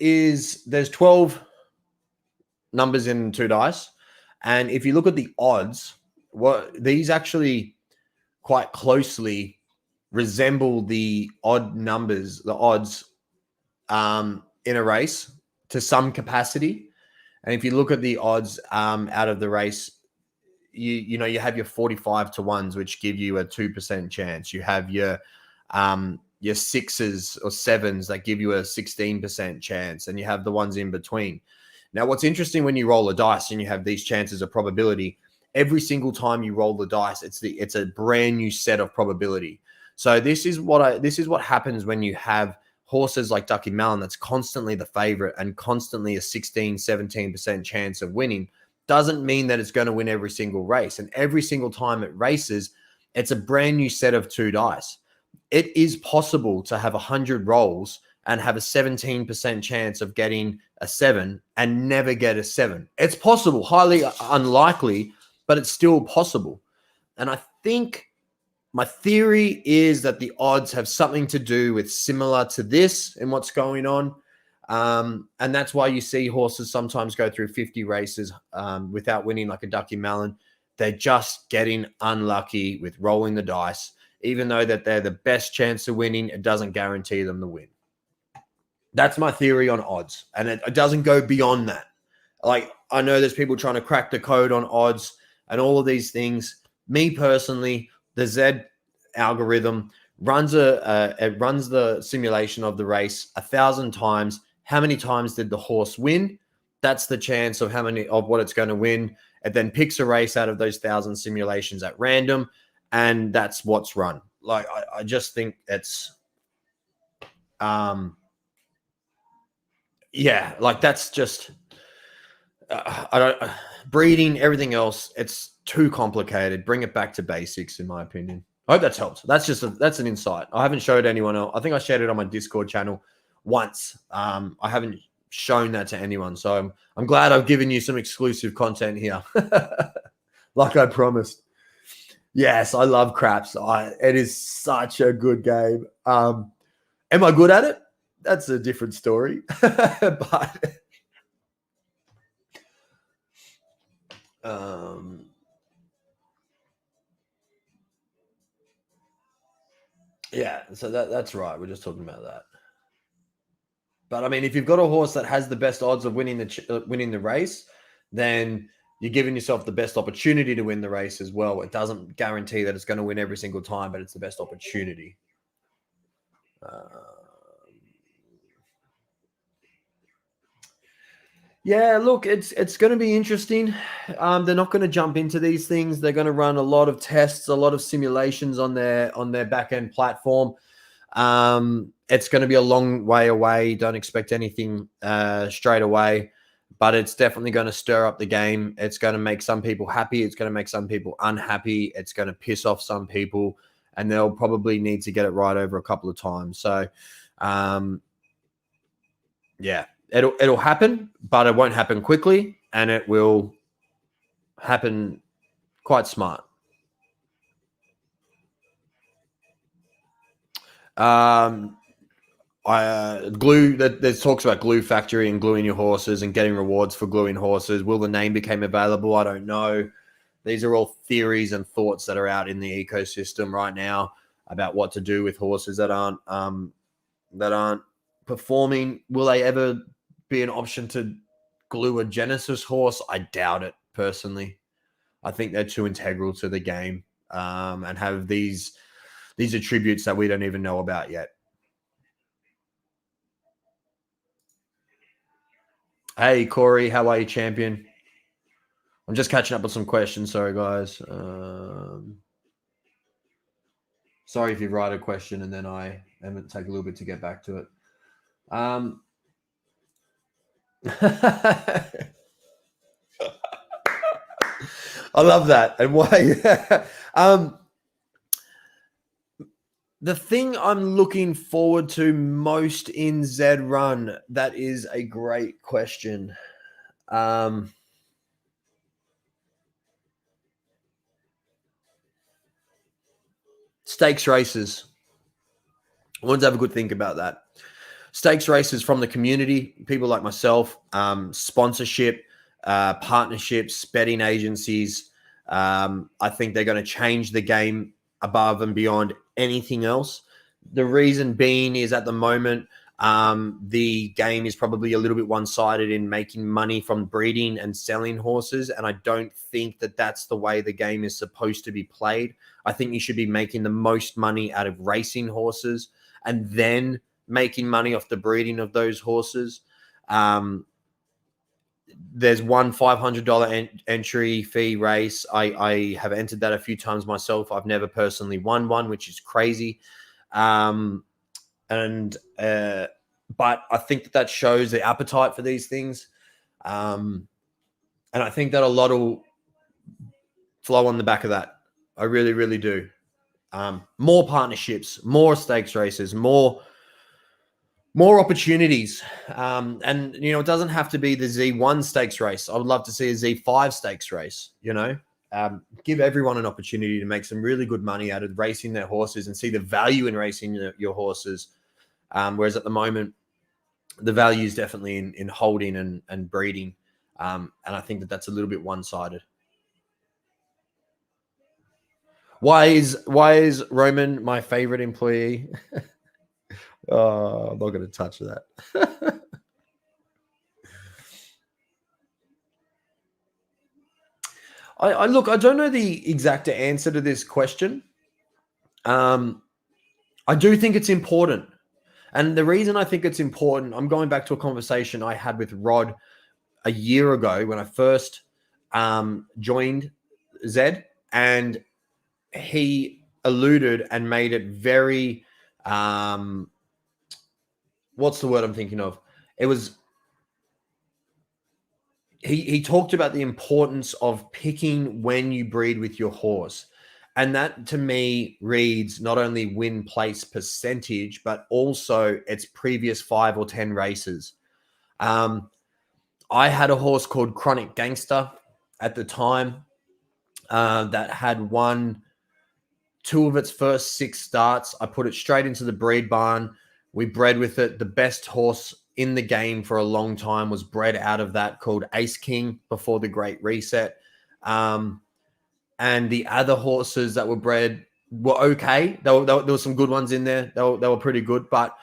S1: is there's 12 numbers in 2 dice. And if you look at the odds, these actually quite closely resemble the odd numbers, the odds in a race to some capacity. And if you look at the odds out of the race, you know, you have your 45 to 1s, which give you a 2% chance. You have your 6s or 7s that give you a 16% chance, and you have the ones in between. Now, what's interesting when you roll a dice and you have these chances of probability, every single time you roll the dice, it's a brand new set of probability. So this is what happens when you have horses like Ducky Mellon that's constantly the favorite and constantly a 16-17% chance of winning. Doesn't mean that it's going to win every single race. And every single time it races, it's a brand new set of 2 dice. It is possible to have 100 rolls and have a 17% chance of getting a 7 and never get a 7. It's possible, highly unlikely, but it's still possible. And I think my theory is that the odds have something to do with similar to this and what's going on. And that's why you see horses sometimes go through 50 races without winning, like a Ducky Mellon. They're just getting unlucky with rolling the dice. Even though that they're the best chance of winning, it doesn't guarantee them the win. That's my theory on odds. And it doesn't go beyond that. Like, I know there's people trying to crack the code on odds and all of these things. Me personally, the Zed algorithm runs it runs the simulation of the race 1,000 times. How many times did the horse win? That's the chance of what it's going to win. It then picks a race out of those 1,000 simulations at random, and that's what's run. Like, I just think it's yeah, like that's just I don't breeding, everything else, it's too complicated. Bring it back to basics, in my opinion. I hope that's helped. That's an insight. I haven't showed anyone else. I think I shared it on my Discord channel once. I haven't shown that to anyone. So I'm glad I've given you some exclusive content here. Like I promised. Yes, I love craps. It is such a good game. Am I good at it? That's a different story. But yeah, so that's right. We're just talking about that. But I mean, if you've got a horse that has the best odds of winning the race, then you're giving yourself the best opportunity to win the race as well. It doesn't guarantee that it's going to win every single time, but it's the best opportunity. Yeah, look, it's going to be interesting. They're not going to jump into these things. They're going to run a lot of tests, a lot of simulations on their back end platform. It's going to be a long way away. Don't expect anything straight away, but it's definitely going to stir up the game. It's going to make some people happy. It's going to make some people unhappy. It's going to piss off some people, and they'll probably need to get it right over a couple of times. So, yeah, it'll happen, but it won't happen quickly, and it will happen quite smart. There's talks about glue factory and gluing your horses and getting rewards for gluing horses. Will the name become available? I don't know. These are all theories and thoughts that are out in the ecosystem right now about what to do with horses that aren't performing. Will they ever be an option to glue a Genesis horse? I doubt it, personally. I think they're too integral to the game and have these attributes that we don't even know about yet. Hey, Corey, how are you, champion? I'm just catching up with some questions. Sorry, guys. Sorry if you write a question and then I take a little bit to get back to it. I love that. And why? The thing I'm looking forward to most in Zed Run, that is a great question. Stakes races. I want to have a good think about that. Stakes races from the community, people like myself, sponsorship, partnerships, betting agencies. I think they're going to change the game above and beyond anything else. The reason being is at the moment, the game is probably a little bit one-sided in making money from breeding and selling horses. And I don't think that that's the way the game is supposed to be played. I think you should be making the most money out of racing horses and then making money off the breeding of those horses. There's one $500 entry fee race. I have entered that a few times myself. I've never personally won one, which is crazy. But I think that shows the appetite for these things. And I think that a lot will flow on the back of that. I really, really do. More partnerships, more stakes races, more opportunities. And, it doesn't have to be the Z1 stakes race. I would love to see a Z5 stakes race, give everyone an opportunity to make some really good money out of racing their horses and see the value in racing your horses. Whereas at the moment, the value is definitely in holding and breeding. And I think that that's a little bit one-sided. Why is Roman my favorite employee? Oh, I'm not going to touch that. I don't know the exact answer to this question. I do think it's important. And the reason I think it's important, I'm going back to a conversation I had with Rod a year ago when I first joined Zed, and he alluded and made it very, what's the word I'm thinking of? It was, he talked about the importance of picking when you breed with your horse. And that to me reads not only win place percentage, but also its previous 5 or 10 races. I had a horse called Chronic Gangster at the time that had won 2 of its first 6 starts. I put it straight into the breed barn. We bred with it. The best horse in the game for a long time was bred out of that, called Ace King, before the Great Reset. And the other horses that were bred were okay. There were some good ones in there. They were pretty good, but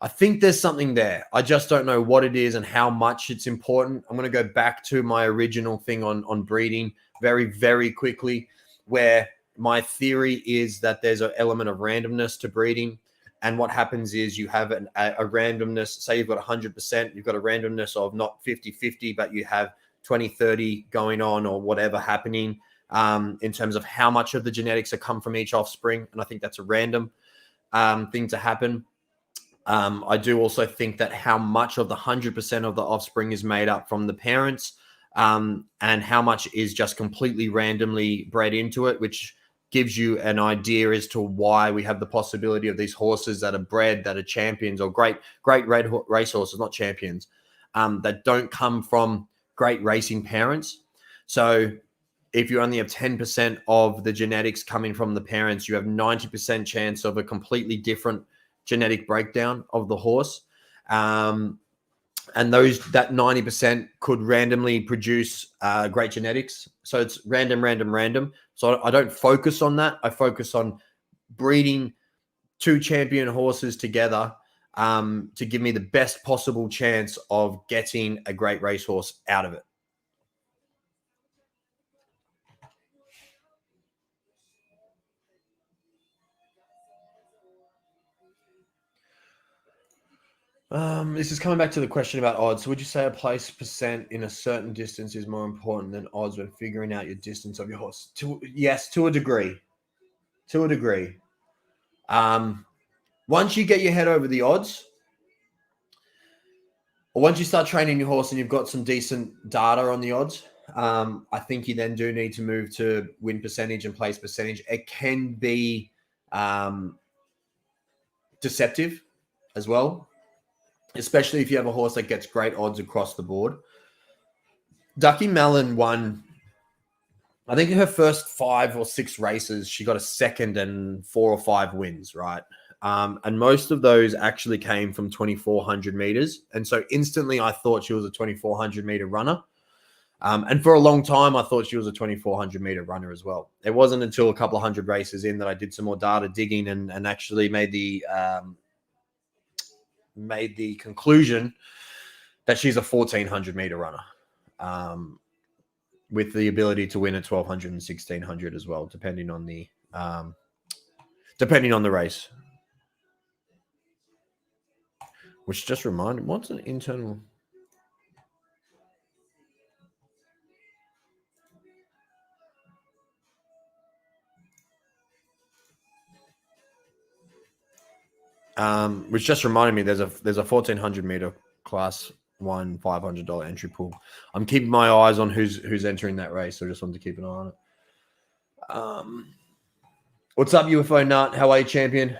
S1: I think there's something there. I just don't know what it is and how much it's important. I'm going to go back to my original thing on breeding very, very quickly, where my theory is that there's an element of randomness to breeding. And what happens is you have a randomness. Say you've got 100%, you've got a randomness of not 50-50, but you have 20-30 going on or whatever happening in terms of how much of the genetics have come from each offspring. And I think that's a random thing to happen. I do also think that how much of the 100% of the offspring is made up from the parents and how much is just completely randomly bred into it, which gives you an idea as to why we have the possibility of these horses that are bred, that are champions or great race horses, not champions, that don't come from great racing parents. So if you only have 10% of the genetics coming from the parents, you have 90% chance of a completely different genetic breakdown of the horse. And that 90% could randomly produce great genetics. So it's random. So I don't focus on that. I focus on breeding 2 champion horses together to give me the best possible chance of getting a great racehorse out of it. This is coming back to the question about odds. So would you say a place percent in a certain distance is more important than odds when figuring out your distance of your horse? Yes, to a degree. Once you get your head over the odds, or once you start training your horse and you've got some decent data on the odds, I think you then do need to move to win percentage and place percentage. It can be deceptive as well, especially if you have a horse that gets great odds across the board. Ducky Mellon won, I think in her first 5 or 6 races, she got a second and 4 or 5 wins, right? And most of those actually came from 2,400 meters. And so instantly I thought she was a 2,400 meter runner. And for a long time, I thought she was a 2,400 meter runner as well. It wasn't until a couple of hundred races in that I did some more data digging and actually made the conclusion that she's a 1,400 meter runner, with the ability to win at 1,200 and 1,600 as well, depending on the race. Which just reminded, what's an internal? Which just reminded me, there's a 1,400 meter class 1 $500 entry pool. I'm keeping my eyes on who's entering that race, so I just wanted to keep an eye on it. What's up, UFO Nut? How are you, champion?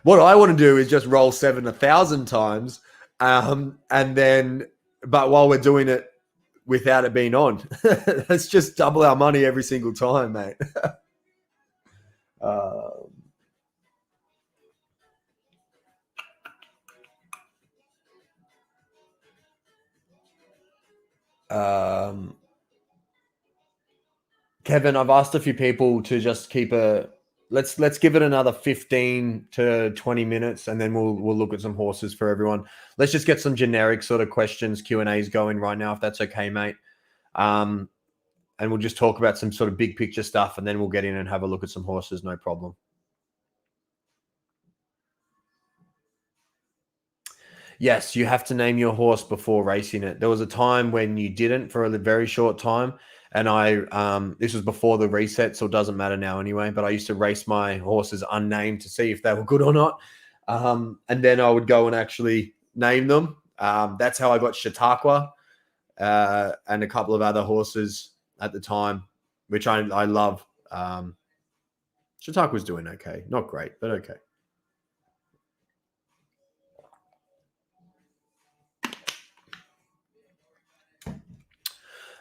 S1: What I want to do is just roll 7 1,000 times, and then, but while we're doing it without it being on, let's just double our money every single time, mate. Kevin, I've asked a few people to just keep let's give it another 15 to 20 minutes, and then we'll look at some horses for everyone. Let's just get some generic sort of questions, Q&As going right now, if that's okay, mate. And we'll just talk about some sort of big picture stuff, and then we'll get in and have a look at some horses, no problem. Yes, you have to name your horse before racing it. There was a time when you didn't for a very short time. And this was before the reset, so it doesn't matter now anyway. But I used to race my horses unnamed to see if they were good or not. And then I would go and actually name them. That's how I got Chautauqua and a couple of other horses at the time, which I love. Chautauqua was doing okay. Not great, but okay.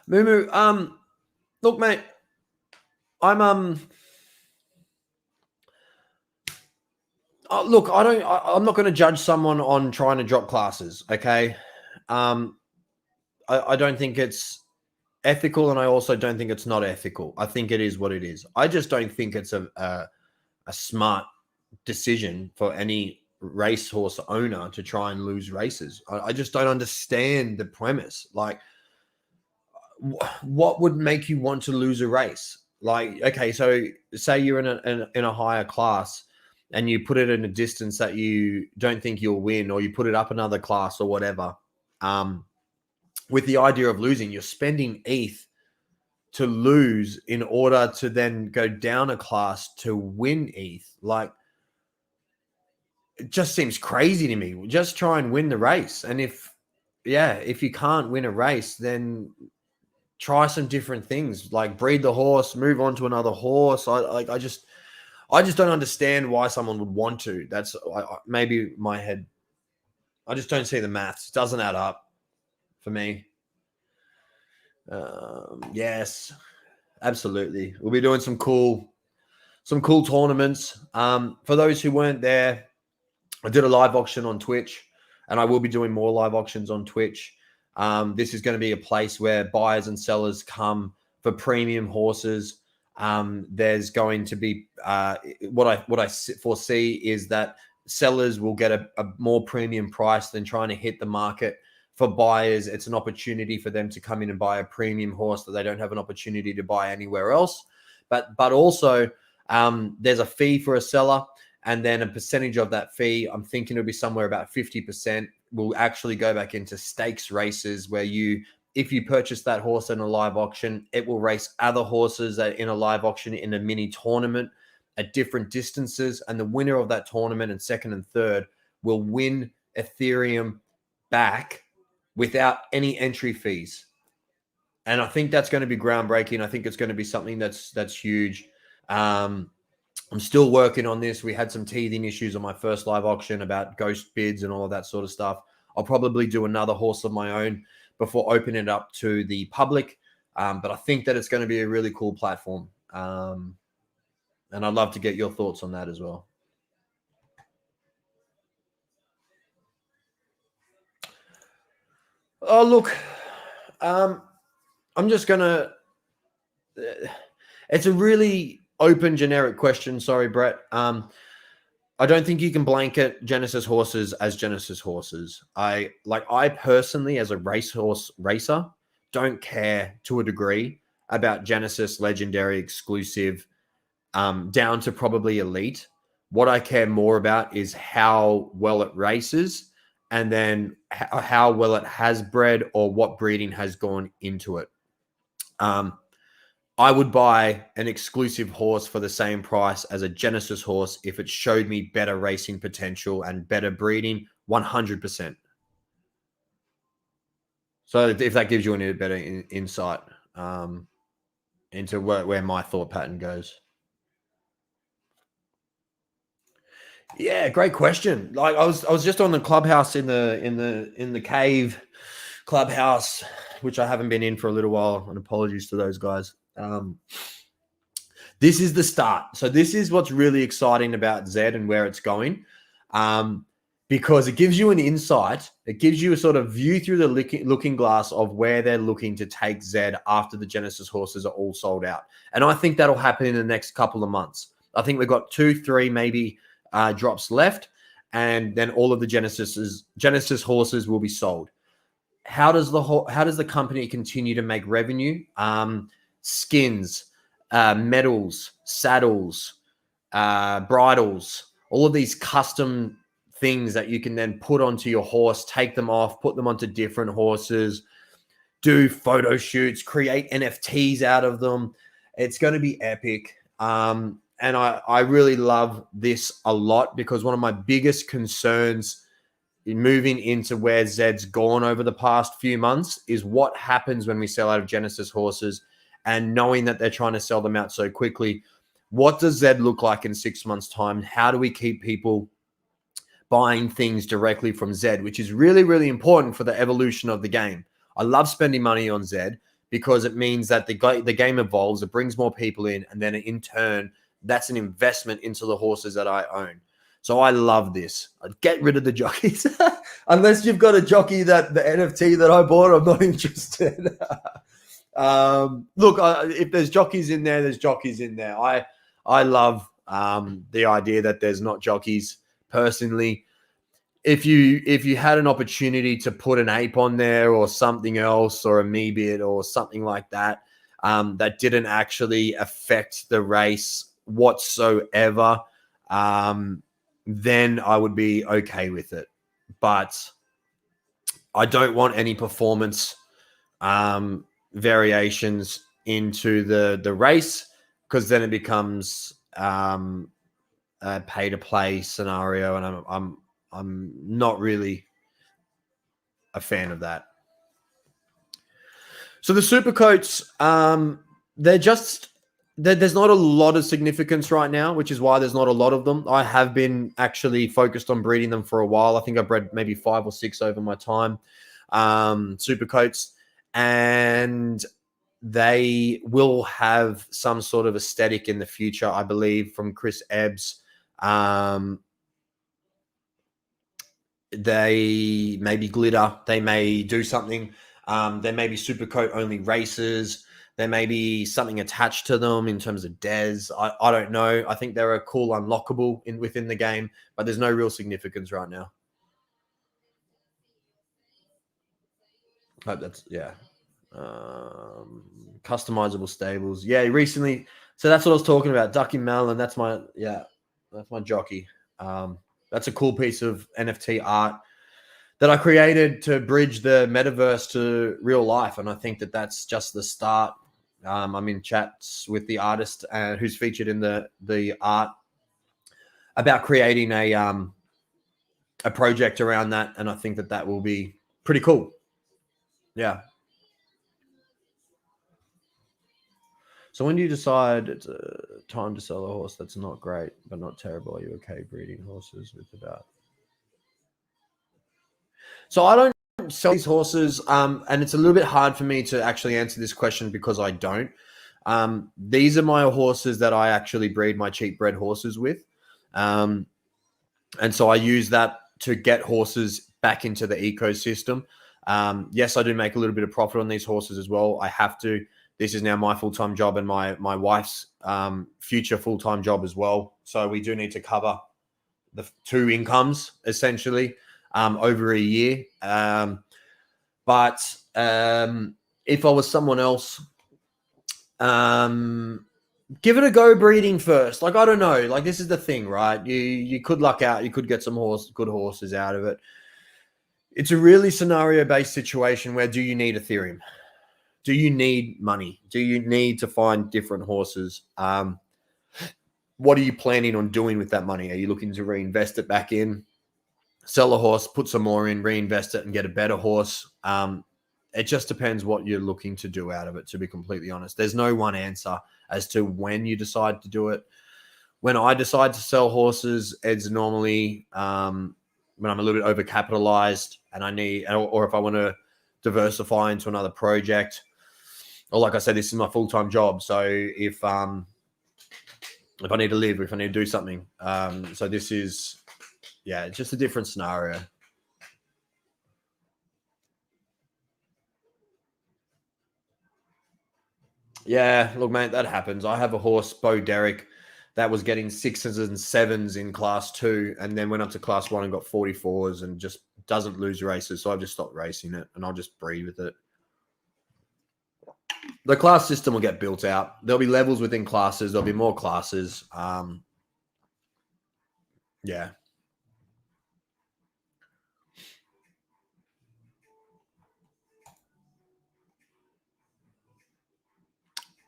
S1: Moo, look, mate, I'm look, I'm not going to judge someone on trying to drop classes. Okay. I don't think it's ethical, and I also don't think it's not ethical. I think it is what it is. I just don't think it's a smart decision for any racehorse owner to try and lose races. I just don't understand the premise. Like, what would make you want to lose a race? Like, okay, so say you're in a higher class and you put it in a distance that you don't think you'll win, or you put it up another class or whatever, with the idea of losing, you're spending ETH to lose in order to then go down a class to win ETH. Like, it just seems crazy to me. Just try and win the race. And if you can't win a race, then try some different things, like breed the horse, move on to another horse. I just don't understand why someone would want to. That's maybe my head. I just don't see the maths. It doesn't add up for me. Yes, absolutely. We'll be doing some cool tournaments. For those who weren't there, I did a live auction on Twitch, and I will be doing more live auctions on Twitch. This is going to be a place where buyers and sellers come for premium horses. There's going to be what I foresee is that sellers will get a more premium price than trying to hit the market. For buyers, it's an opportunity for them to come in and buy a premium horse that they don't have an opportunity to buy anywhere else. But also, there's a fee for a seller, and then a percentage of that fee, I'm thinking it'll be somewhere about 50%, will actually go back into stakes races, where if you purchase that horse in a live auction, it will race other horses in a live auction in a mini tournament. at different distances, and the winner of that tournament and second and third will win Ethereum back without any entry fees. And I think that's going to be groundbreaking. I think it's going to be something that's huge. I'm still working on this. We had some teething issues on my first live auction about ghost bids and all of that sort of stuff. I'll probably do another horse of my own before opening it up to the public. But I think that it's going to be a really cool platform. And I'd love to get your thoughts on that as well. Oh, look, I'm just going to... It's a really open, generic question. Sorry, Brett. I don't think you can blanket Genesis horses as Genesis horses. I personally, as a racehorse racer, don't care to a degree about Genesis, legendary, exclusive, down to probably elite. What I care more about is how well it races, and then how well it has bred or what breeding has gone into it. I would buy an exclusive horse for the same price as a Genesis horse if it showed me better racing potential and better breeding, 100%. So if that gives you a better insight into where my thought pattern goes. Yeah, great question. Like I was just on the clubhouse in the cave clubhouse, which I haven't been in for a little while, and apologies to those guys. This is the start. So this is what's really exciting about Zed and where it's going, because it gives you an insight. It gives you a sort of view through the looking glass of where they're looking to take Zed after the Genesis horses are all sold out. And I think that'll happen in the next couple of months. I think we've got 2, 3, maybe drops left, and then all of the Genesis horses will be sold. How does the company continue to make revenue? Skins, medals, saddles, bridles, all of these custom things that you can then put onto your horse, take them off, put them onto different horses, do photo shoots, create NFTs out of them. It's going to be epic. And I really love this a lot, because one of my biggest concerns in moving into where Zed's gone over the past few months is what happens when we sell out of Genesis horses, and knowing that they're trying to sell them out so quickly. What does Zed look like in 6 months' time? How do we keep people buying things directly from Zed, which is really, really important for the evolution of the game. I love spending money on Zed because it means that the game evolves, it brings more people in, and then in turn, that's an investment into the horses that I own. So I love this. I'd get rid of the jockeys. Unless you've got a jockey that the NFT that I bought, I'm not interested. Look, if there's jockeys in there, there's jockeys in there. I love the idea that there's not jockeys personally. If you had an opportunity to put an ape on there or something else, or a Meebit or something like that, that didn't actually affect the race whatsoever, then I would be okay with it. But I don't want any performance variations into the race, because then it becomes a pay to play scenario, and I'm not really a fan of that. So the super coats, there's not a lot of significance right now, which is why there's not a lot of them. I have been actually focused on breeding them for a while. I think I've bred maybe 5 or 6 over my time, super coats, and they will have some sort of aesthetic in the future, I believe, from Chris Ebbs. They may be glitter. They may do something. There may be super coat only races. There may be something attached to them in terms of DES. I don't know. I think they're a cool unlockable within the game, but there's no real significance right now. Hope that's, yeah. Customizable stables. Yeah, recently. So that's what I was talking about. Ducky Mellon. That's my jockey. That's a cool piece of NFT art that I created to bridge the metaverse to real life. And I think that that's just the start. I'm in chats with the artist who's featured in the art about creating a project around that, and I think that will be pretty cool. Yeah. So when do you decide it's time to sell a horse that's not great but not terrible? Are you okay breeding horses with about? So I don't sell these horses, and it's a little bit hard for me to actually answer this question because I don't. These are my horses that I actually breed my cheap bred horses with. And so I use that to get horses back into the ecosystem. Yes, I do make a little bit of profit on these horses as well. I have to. This is now my full-time job and my wife's future full-time job as well. So we do need to cover the two incomes essentially over a year. But if I was someone else, give it a go breeding first. Like, I don't know. Like, this is the thing, right? You could luck out. You could get some good horses out of it. It's a really scenario-based situation where do you need Ethereum? Do you need money? Do you need to find different horses? What are you planning on doing with that money? Are you looking to reinvest it back in? Sell a horse, put some more in, reinvest it, and get a better horse? It just depends what you're looking to do out of it, to be completely honest. There's no one answer as to when you decide to do it. When I decide to sell horses, it's normally when I'm a little bit overcapitalized and I need, or if I want to diversify into another project, or like I said, this is my full-time job. So if I need to live, if I need to do something, so this is, yeah, it's just a different scenario. Yeah, look, mate, that happens. I have a horse, Bo Derek, that was getting 6s and 7s in class 2 and then went up to class 1 and got 44s and just doesn't lose races. So I've just stopped racing it and I'll just breed with it. The class system will get built out. There'll be levels within classes. There'll be more classes. Yeah.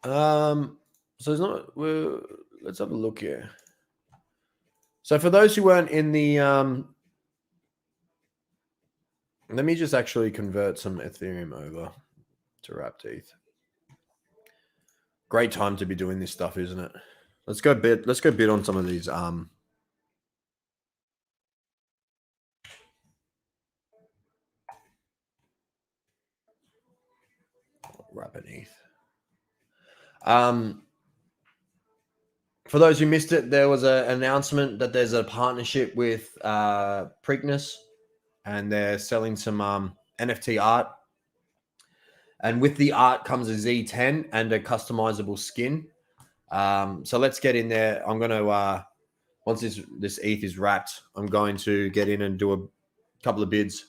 S1: So it's not. Let's have a look here. So for those who weren't in the, let me just actually convert some Ethereum over to Rapteeth. Great time to be doing this stuff, isn't it? Let's go bid on some of these. Rapteeth. For those who missed it, there was an announcement that there's a partnership with Preakness, and they're selling some NFT art. And with the art comes a Z10 and a customizable skin. So let's get in there. I'm going to, once this ETH is wrapped, I'm going to get in and do a couple of bids.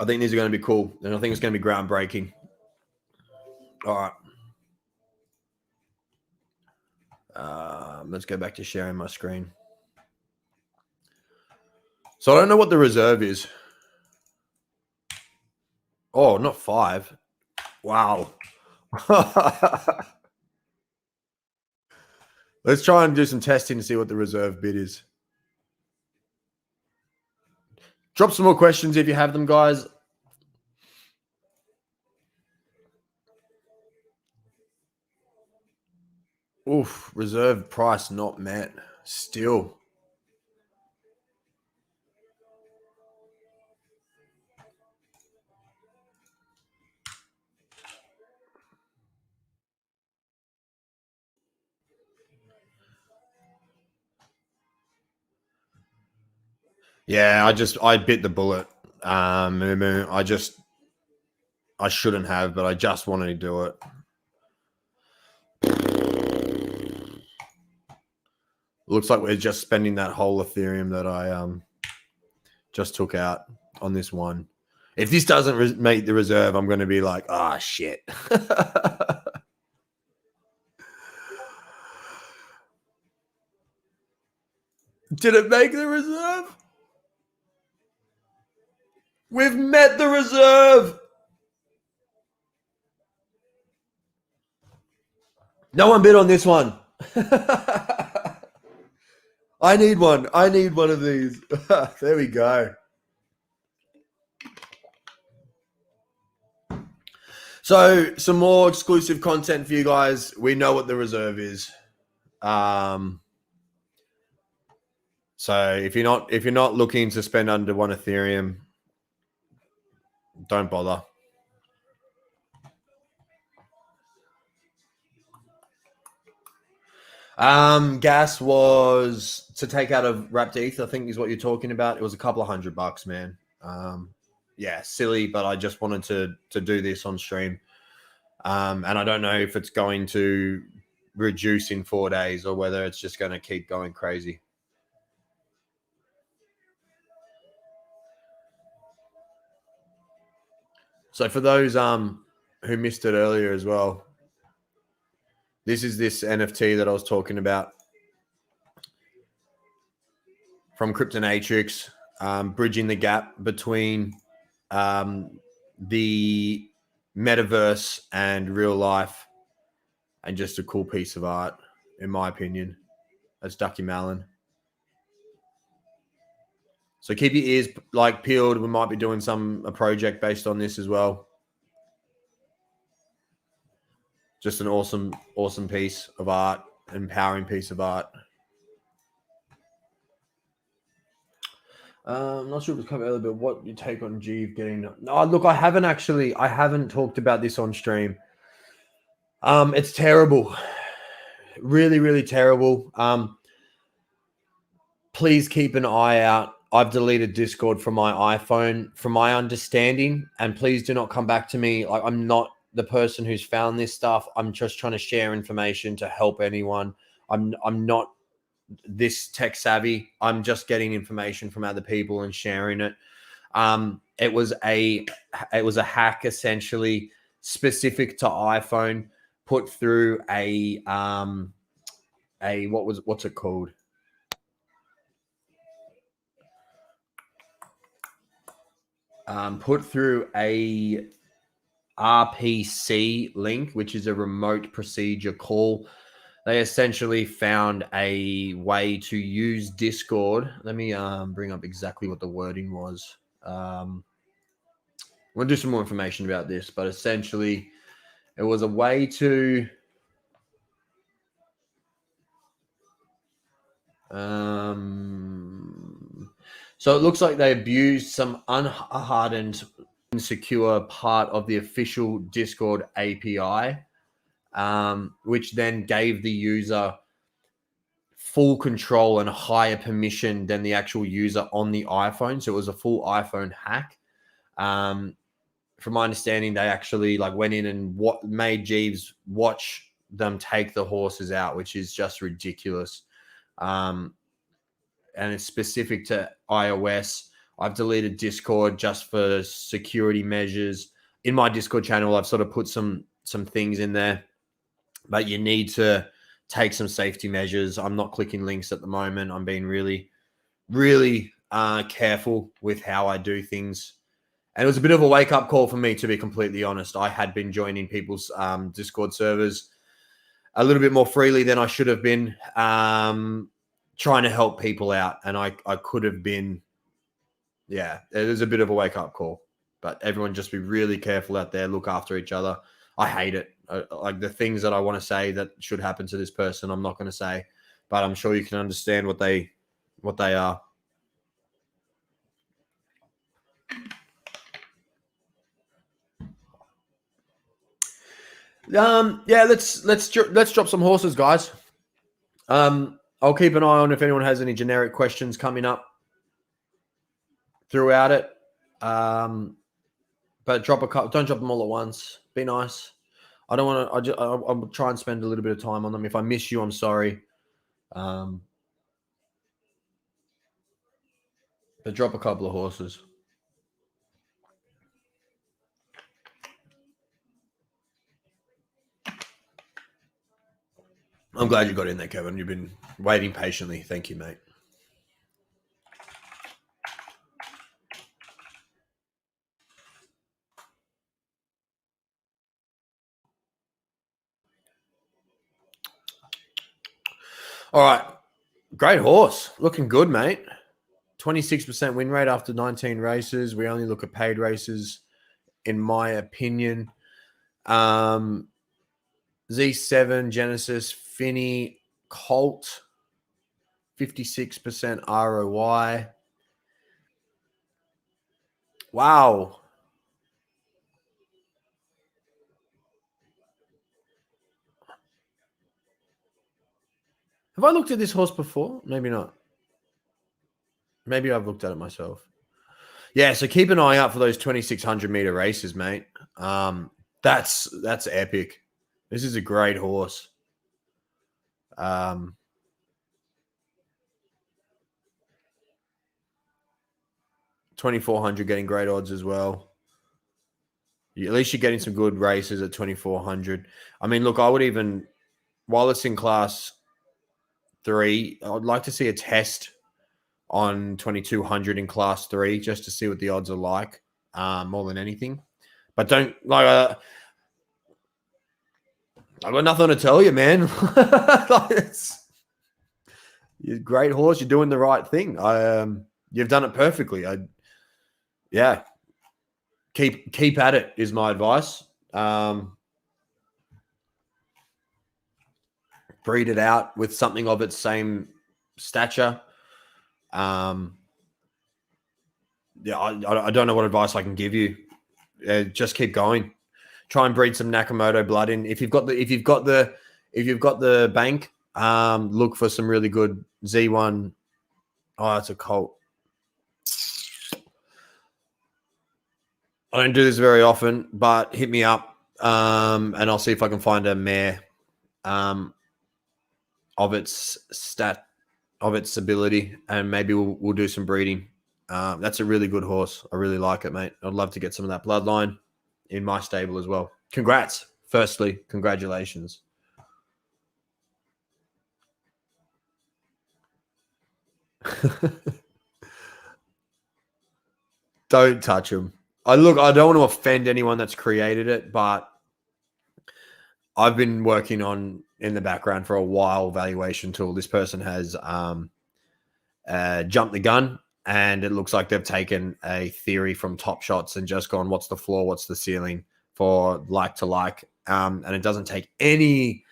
S1: I think these are going to be cool, and I think it's going to be groundbreaking. All right. Let's go back to sharing my screen. So I don't know what the reserve is. Oh, not 5. Wow. Let's try and do some testing to see what the reserve bid is. Drop some more questions if you have them, guys. Oof, reserve price not met. Still. Yeah, I bit the bullet. I shouldn't have, but I just wanted to do it. Looks like we're just spending that whole Ethereum that I just took out on this one. If this doesn't make the reserve, I'm going to be like, ah, shit. Did it make the reserve? We've met the reserve. No one bid on this one. I need one. I need one of these. There we go. So some more exclusive content for you guys. We know what the reserve is. So if you're not looking to spend under 1 Ethereum, don't bother. Gas was to take out of wrapped ETH, I think is what you're talking about. It was a couple of $100, man. Yeah, silly, but I just wanted to do this on stream. And I don't know if it's going to reduce in 4 days or whether it's just going to keep going crazy. So for those who missed it earlier as well, this is this NFT that I was talking about from Cryptonatrix, bridging the gap between the metaverse and real life, and just a cool piece of art, in my opinion. That's Ducky Malin. So keep your ears like peeled. We might be doing a project based on this as well. Just an awesome piece of art, empowering piece of art. I'm not sure if it's covered earlier, but what you take on Jeeve getting? No, look, I haven't talked about this on stream. It's terrible, really, really terrible. Please keep an eye out. I've deleted Discord from my iPhone, from my understanding, and please do not come back to me. Like, I'm not the person who's found this stuff. I'm just trying to share information to help anyone. I'm not this tech savvy. I'm just getting information from other people and sharing it. It was a hack, essentially specific to iPhone, put through what's it called? Put through a RPC link, which is a remote procedure call. They essentially found a way to use Discord. Let me bring up exactly what the wording was. We'll do some more information about this, but essentially it was a way to so it looks like they abused some unhardened, insecure part of the official Discord API, which then gave the user full control and higher permission than the actual user on the iPhone. So it was a full iPhone hack. From my understanding, they actually went in and made Jeeves watch them take the horses out, which is just ridiculous. And it's specific to iOS. I've deleted Discord just for security measures. In my Discord channel, I've sort of put some things in there, but you need to take some safety measures. I'm not clicking links at the moment. I'm being really, really careful with how I do things. And it was a bit of a wake-up call for me, to be completely honest. I had been joining people's Discord servers a little bit more freely than I should have been, trying to help people out. And I could have been, it was a bit of a wake-up call. But everyone just be really careful out there. Look after each other. I hate it. Like the things that I want to say that should happen to this person, I'm not going to say. But I'm sure you can understand what they are. Let's drop some horses, guys. I'll keep an eye on if anyone has any generic questions coming up throughout it. But drop a couple. Don't drop them all at once. Be nice. I don't want to. I'll try and spend a little bit of time on them. If I miss you, I'm sorry. But drop a couple of horses. I'm glad you got in there, Kevin. You've been waiting patiently. Thank you, mate. All right. Great horse. Looking good, mate. 26% win rate after 19 races. We only look at paid races, in my opinion. Z7, Genesis, Finney, Colt, 56% ROI. Wow. Have I looked at this horse before? Maybe not. Maybe I've looked at it myself. Yeah, so keep an eye out for those 2,600 meter races, mate. That's epic. This is a great horse. 2,400 getting great odds as well. At least you're getting some good races at 2,400. I mean, look, I would even, while it's in class 3, I would like to see a test on 2,200 in class 3 just to see what the odds are like, more than anything. But don't, like, I've got nothing to tell you, man. You're a great horse. You're doing the right thing. You've done it perfectly. Yeah. Keep at it is my advice. Breed it out with something of its same stature. Yeah, I don't know what advice I can give you. Just keep going. Try and breed some Nakamoto blood in. If you've got the bank, look for some really good Z1. Oh, it's a colt. I don't do this very often, but hit me up, and I'll see if I can find a mare of its ability, and maybe we'll do some breeding. That's a really good horse. I really like it, mate. I'd love to get some of that bloodline in my stable as well. Congrats. Firstly, congratulations. Don't touch them. I don't want to offend anyone that's created it, but I've been working on in the background for a while valuation tool. This person has jumped the gun, and it looks like they've taken a theory from Top Shots and just gone, what's the floor, what's the ceiling for like to like, and it doesn't take any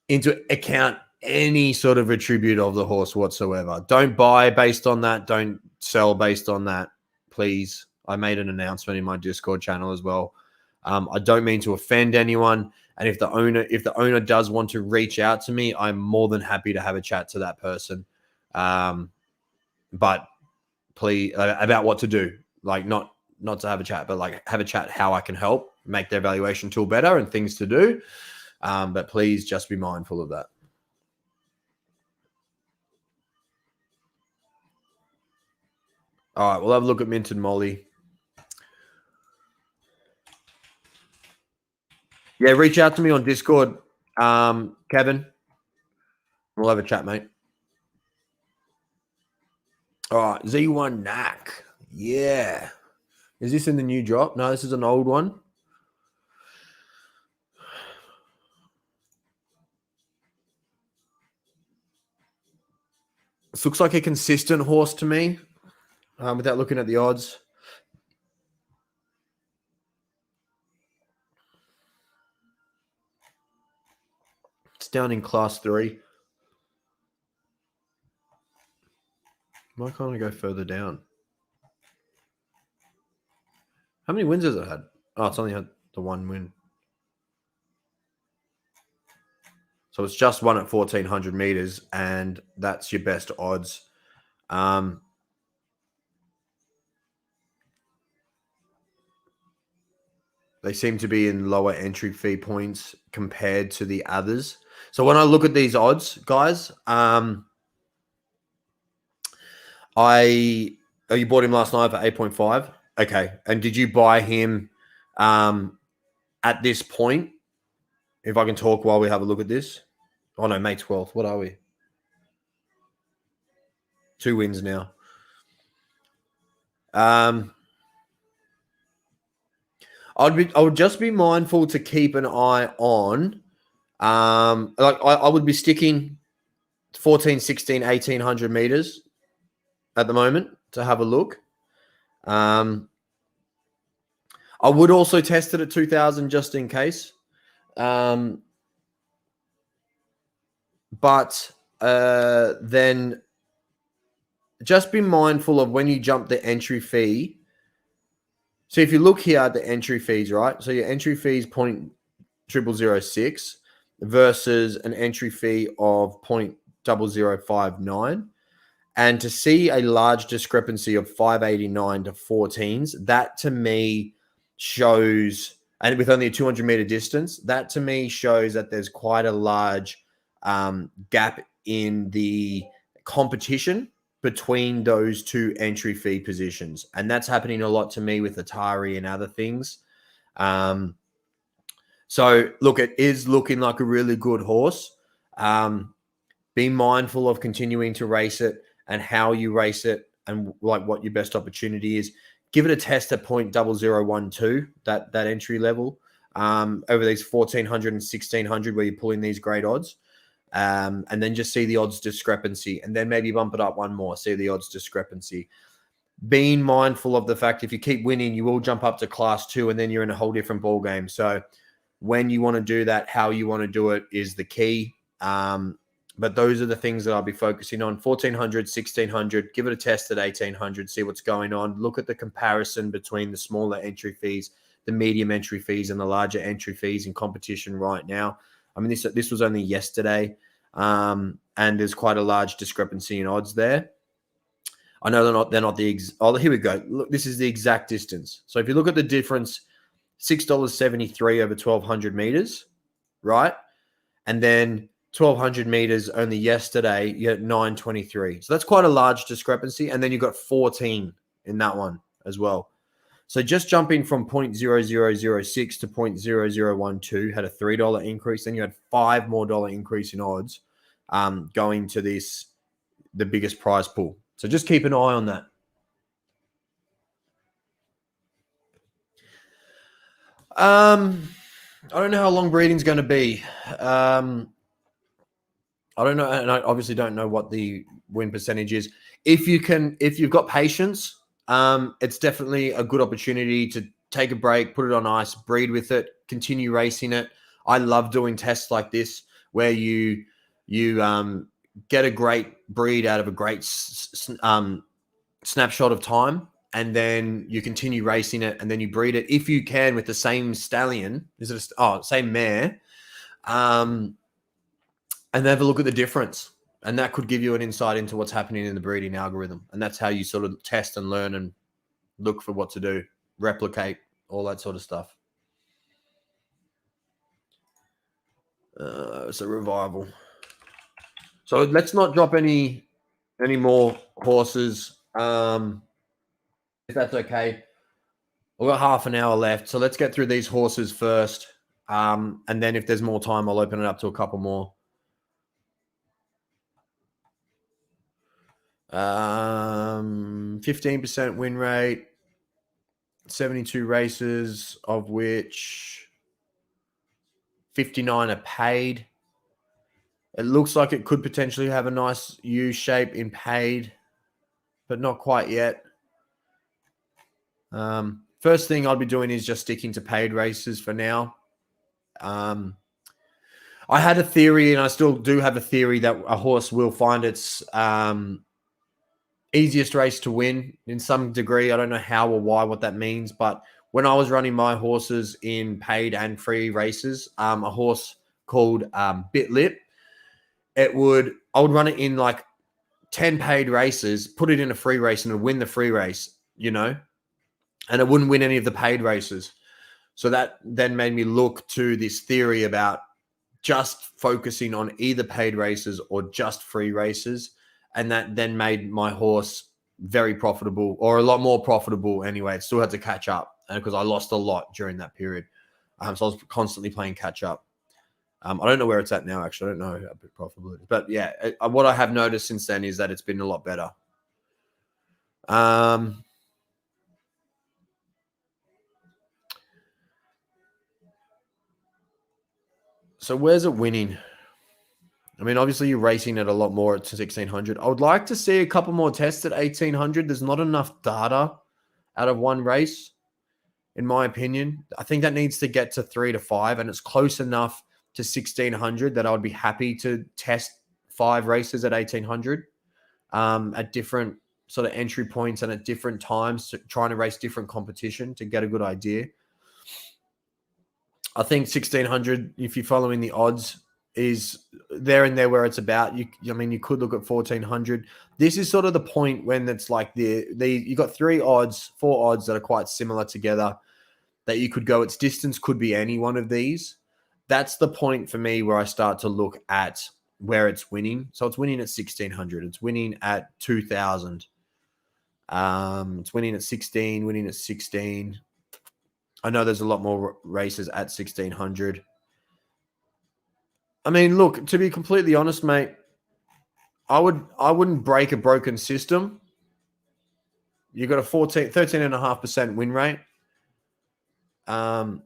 S1: into account any sort of attribute of the horse whatsoever. Don't buy based on that. Don't sell based on that, please. I made an announcement in my Discord channel as well. I don't mean to offend anyone, and if the owner does want to reach out to me, I'm more than happy to have a chat to that person. But please, about what to do, like not to have a chat, but like have a chat how I can help make their valuation tool better and things to do. But please just be mindful of that. All right, we'll have a look at Mint and Molly. Yeah, reach out to me on Discord, Kevin. We'll have a chat, mate. All right, Z1 Knack. Yeah. Is this in the new drop? No, this is an old one. This looks like a consistent horse to me, without looking at the odds. It's down in class 3. Why can't I go further down? How many wins has it had? Oh, it's only had the one win. So it's just won at 1,400 meters, and that's your best odds. They seem to be in lower entry fee points compared to the others. So when I look at these odds, guys, you bought him last night for 8.5. Okay. And did you buy him at this point? If I can talk while we have a look at this. Oh, no, May 12th. What are we? 2 wins now. I would just be mindful to keep an eye on, like I would be sticking 14, 16, 1800 meters at the moment to have a look. I would also test it at 2000 just in case. But then just be mindful of when you jump the entry fee. So if you look here at the entry fees, right? So your entry fee is 0.0006 versus an entry fee of 0.0059. And to see a large discrepancy of 589 to 14s, that to me shows, and with only a 200 meter distance, that to me shows that there's quite a large gap in the competition between those two entry fee positions. And that's happening a lot to me with Atari and other things. So look, it is looking like a really good horse. Be mindful of continuing to race it and how you race it and like what your best opportunity is. Give it a test at 0.0012, that entry level, over these 1400 and 1600 where you're pulling these great odds. And then just see the odds discrepancy, and then maybe bump it up one more, see the odds discrepancy. Being mindful of the fact if you keep winning, you will jump up to class 2, and then you're in a whole different ball game. So when you want to do that, how you want to do it is the key. But those are the things that I'll be focusing on. 1400, 1600, give it a test at 1800, see what's going on. Look at the comparison between the smaller entry fees, the medium entry fees, and the larger entry fees in competition right now. I mean, this was only yesterday, and there's quite a large discrepancy in odds there. I know they're not the here we go. Look, this is the exact distance. So if you look at the difference, $6.73 over 1200 meters, right? And then 1200 meters only yesterday, you had 923. So that's quite a large discrepancy. And then you got 14 in that one as well. So just jumping from 0.0006 to 0.0012 had a $3 increase. Then you had $5 more increase in odds going to the biggest prize pool. So just keep an eye on that. I don't know how long breeding's going to be. I don't know, and I obviously don't know what the win percentage is. If you've got patience, it's definitely a good opportunity to take a break, put it on ice, breed with it, continue racing it. I love doing tests like this where you get a great breed out of a great snapshot of time, and then you continue racing it, and then you breed it if you can with the same stallion. Same mare. And have a look at the difference. And that could give you an insight into what's happening in the breeding algorithm. And that's how you sort of test and learn and look for what to do, replicate, all that sort of stuff. So revival. So let's not drop any more horses. If that's okay. We've got half an hour left. So let's get through these horses first. And then if there's more time, I'll open it up to a couple more. 15% win rate, 72 races, of which 59 are paid. It looks like it could potentially have a nice U shape in paid, but not quite yet. First thing I'd be doing is just sticking to paid races for now. I had a theory, and I still do have a theory, that a horse will find its easiest race to win in some degree. I don't know how or why, what that means, but when I was running my horses in paid and free races, a horse called Bit Lip, I would run it in like 10 paid races, put it in a free race, and it would win the free race, and it wouldn't win any of the paid races. So that then made me look to this theory about just focusing on either paid races or just free races. And that then made my horse very profitable, or a lot more profitable anyway. It still had to catch up because I lost a lot during that period. So I was constantly playing catch up. I don't know where it's at now, actually. I don't know how big profitable it is. But yeah, what I have noticed since then is that it's been a lot better. So where's it winning? I mean, obviously you're racing it a lot more at 1600. I would like to see a couple more tests at 1800. There's not enough data out of one race, in my opinion. I think that needs to get to 3 to 5, and it's close enough to 1600 that I would be happy to test 5 races at 1800 at different sort of entry points and at different times, trying to race different competition to get a good idea. I think 1600, if you're following the odds, is there and there where it's about. I mean, you could look at 1400. This is sort of the point when it's like you got 4 odds that are quite similar together that you could go. Its distance could be any one of these. That's the point for me where I start to look at where it's winning. So it's winning at 1600. It's winning at 2000. It's winning at 16, winning at 16. I know there's a lot more races at 1600. I mean, look, to be completely honest, mate, I wouldn't break a broken system. You got a 13.5% win rate. I'd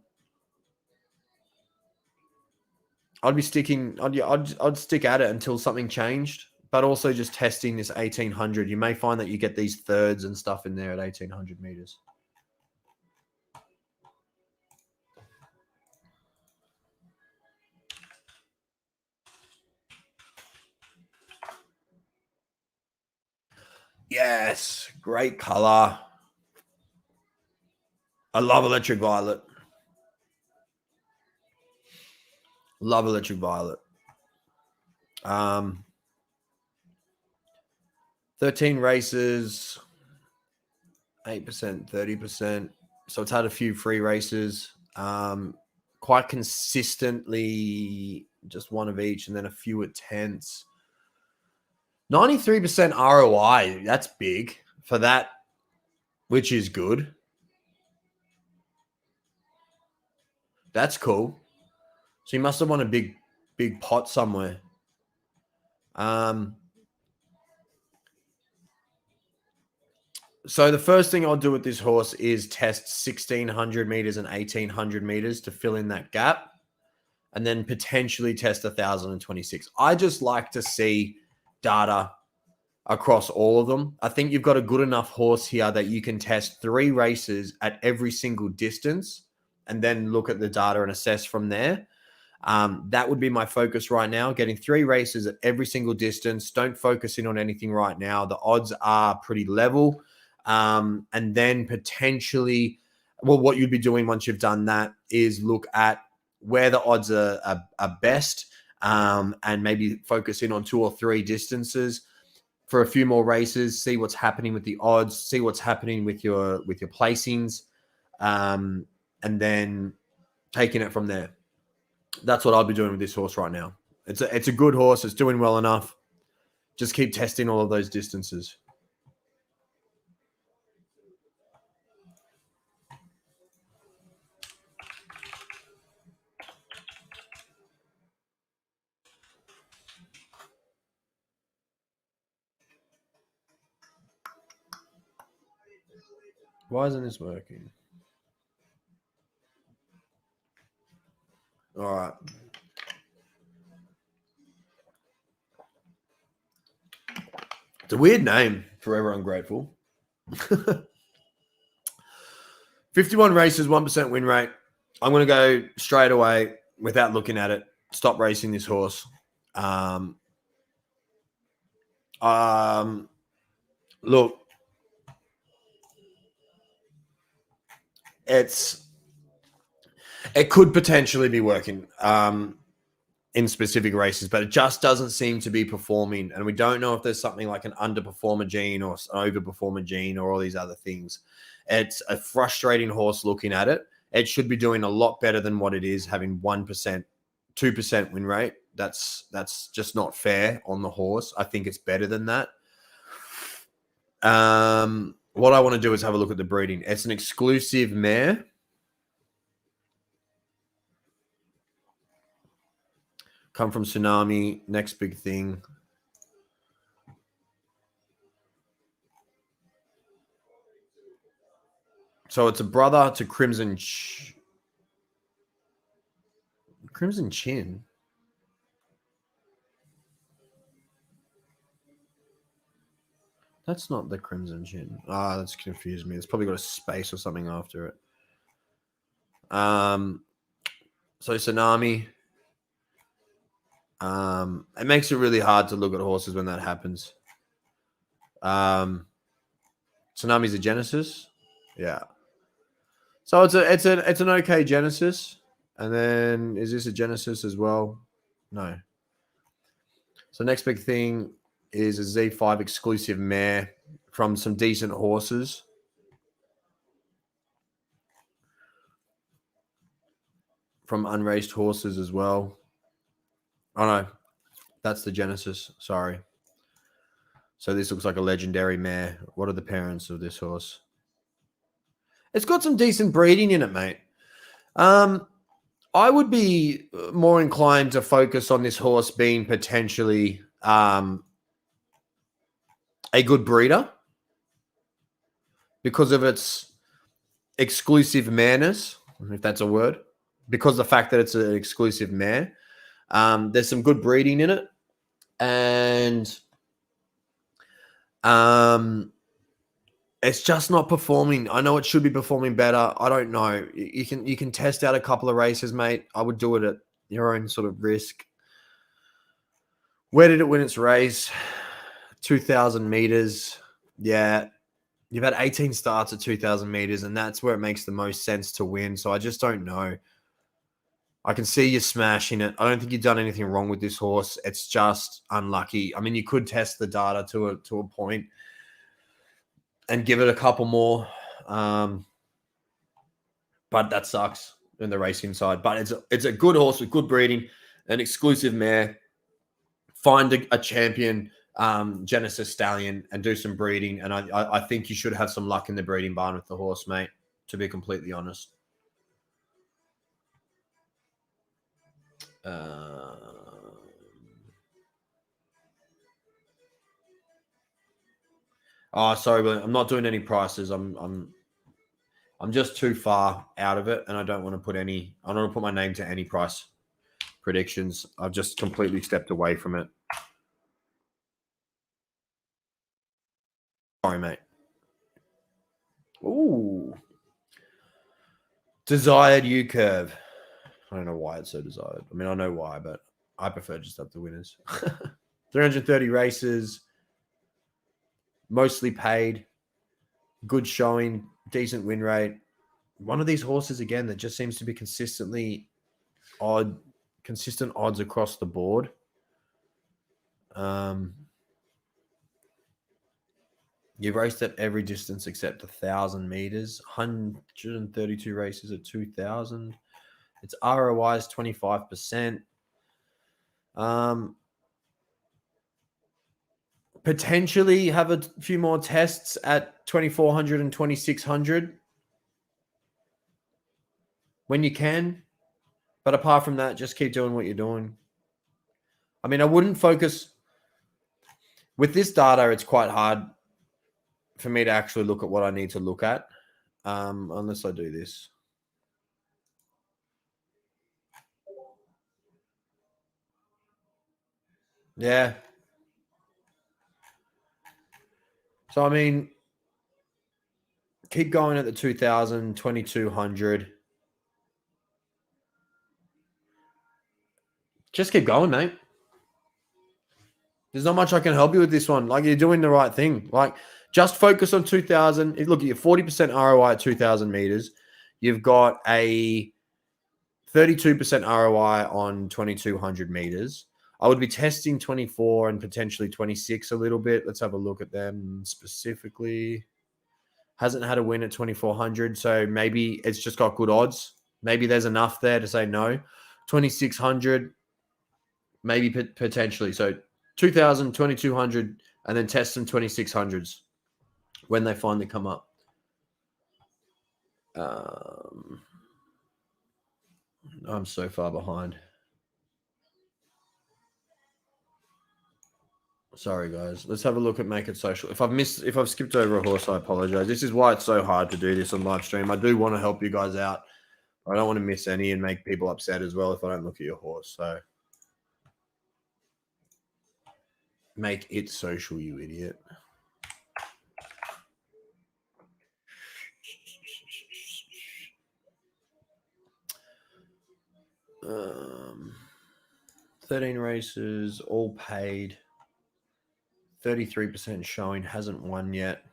S1: be sticking. I'd stick at it until something changed. But also just testing this 1800. You may find that you get these thirds and stuff in there at 1800 meters. Yes, great color. I love electric violet. Love electric violet. 13 races, 8%, 30%. So it's had a few free races. Quite consistently, just one of each, and then a few at tenths. 93% ROI. That's big for that, which is good. That's cool. So you must have won a big pot somewhere. So the first thing I'll do with this horse is test 1600 meters and 1800 meters to fill in that gap, and then potentially test 1026. I just like to see data across all of them. I think you've got a good enough horse here that you can test 3 races at every single distance and then look at the data and assess from there. That would be my focus right now, getting 3 races at every single distance. Don't focus in on anything right now. The odds are pretty level. And then potentially, well, what you'd be doing once you've done that is look at where the odds are best, and maybe focus in on 2 or 3 distances for a few more races, see what's happening with the odds, see what's happening with your placings, and then taking it from there. That's what I'll be doing with this horse right now. It's a good horse. It's doing well enough. Just keep testing all of those distances. Why isn't this working? All right. It's a weird name. Forever Ungrateful. 51 races, 1% win rate. I'm going to go straight away without looking at it. Stop racing this horse. Look, it could potentially be working in specific races, but it just doesn't seem to be performing. And we don't know if there's something like an underperformer gene or an overperformer gene or all these other things. It's a frustrating horse looking at it. It should be doing a lot better than what it is, having 1%, 2% win rate. That's just not fair on the horse. I think it's better than that. What I want to do is have a look at the breeding. It's an exclusive mare. Come from Tsunami. Next big thing. So it's a brother to Crimson Chin. That's not the Crimson Chin. Ah, that's confused me. It's probably got a space or something after it. So Tsunami. It makes it really hard to look at horses when that happens. Tsunami's a Genesis. Yeah. So it's an okay Genesis. And then is this a Genesis as well? No. So next big thing is a Z5 exclusive mare from some decent horses. From unraced horses as well. Oh no, that's the Genesis. Sorry. So this looks like a legendary mare. What are the parents of this horse? It's got some decent breeding in it, mate. I would be more inclined to focus on this horse being potentially a good breeder because of its exclusive mareness, if that's a word, because of the fact that it's an exclusive mare. There's some good breeding in it, and it's just not performing. I know it should be performing better. I don't know. You can test out a couple of races, mate. I would do it at your own sort of risk. Where did it win its race? 2,000 meters. Yeah. You've had 18 starts at 2,000 meters, and that's where it makes the most sense to win. So I just don't know. I can see you smashing it. I don't think you've done anything wrong with this horse. It's just unlucky. I mean, you could test the data to a point and give it a couple more. But that sucks in the racing side. But it's a good horse with good breeding, an exclusive mare. Find a champion Genesis stallion and do some breeding. And I think you should have some luck in the breeding barn with the horse, mate, to be completely honest. Oh, sorry, but I'm not doing any prices. I'm just too far out of it, and I don't want to put any. I don't want to put my name to any price predictions. I've just completely stepped away from it. Sorry, mate. Ooh, desired U curve. I don't know why it's so desired. I mean, I know why, but I prefer just up the winners. 330 races, mostly paid, good showing, decent win rate. One of these horses again that just seems to be consistent odds across the board. You've raced at every distance except 1,000 meters, 132 races at 2,000. Its ROI is 25%. Potentially have a few more tests at 2,400 and 2,600 when you can. But apart from that, just keep doing what you're doing. I mean, I wouldn't focus. With this data, it's quite hard for me to actually look at what I need to look at, unless I do this. Yeah. So, I mean, keep going at the 2,000, 2,200. Just keep going, mate. There's not much I can help you with this one. Like, you're doing the right thing. Like, just focus on 2,000. Look at your 40% ROI at 2,000 meters. You've got a 32% ROI on 2,200 meters. I would be testing 24 and potentially 26 a little bit. Let's have a look at them specifically. Hasn't had a win at 2,400, so maybe it's just got good odds. Maybe there's enough there to say no. 2,600, maybe potentially. So 2,000, 2,200, and then test some 2,600s when they finally come up. I'm so far behind. Sorry, guys. Let's have a look at Make It Social. If I've skipped over a horse, I apologize. This is why it's so hard to do this on live stream. I do want to help you guys out. I don't want to miss any and make people upset as well if I don't look at your horse. So Make It Social, you idiot. Um, 13 races, all paid. 33% showing, hasn't won yet.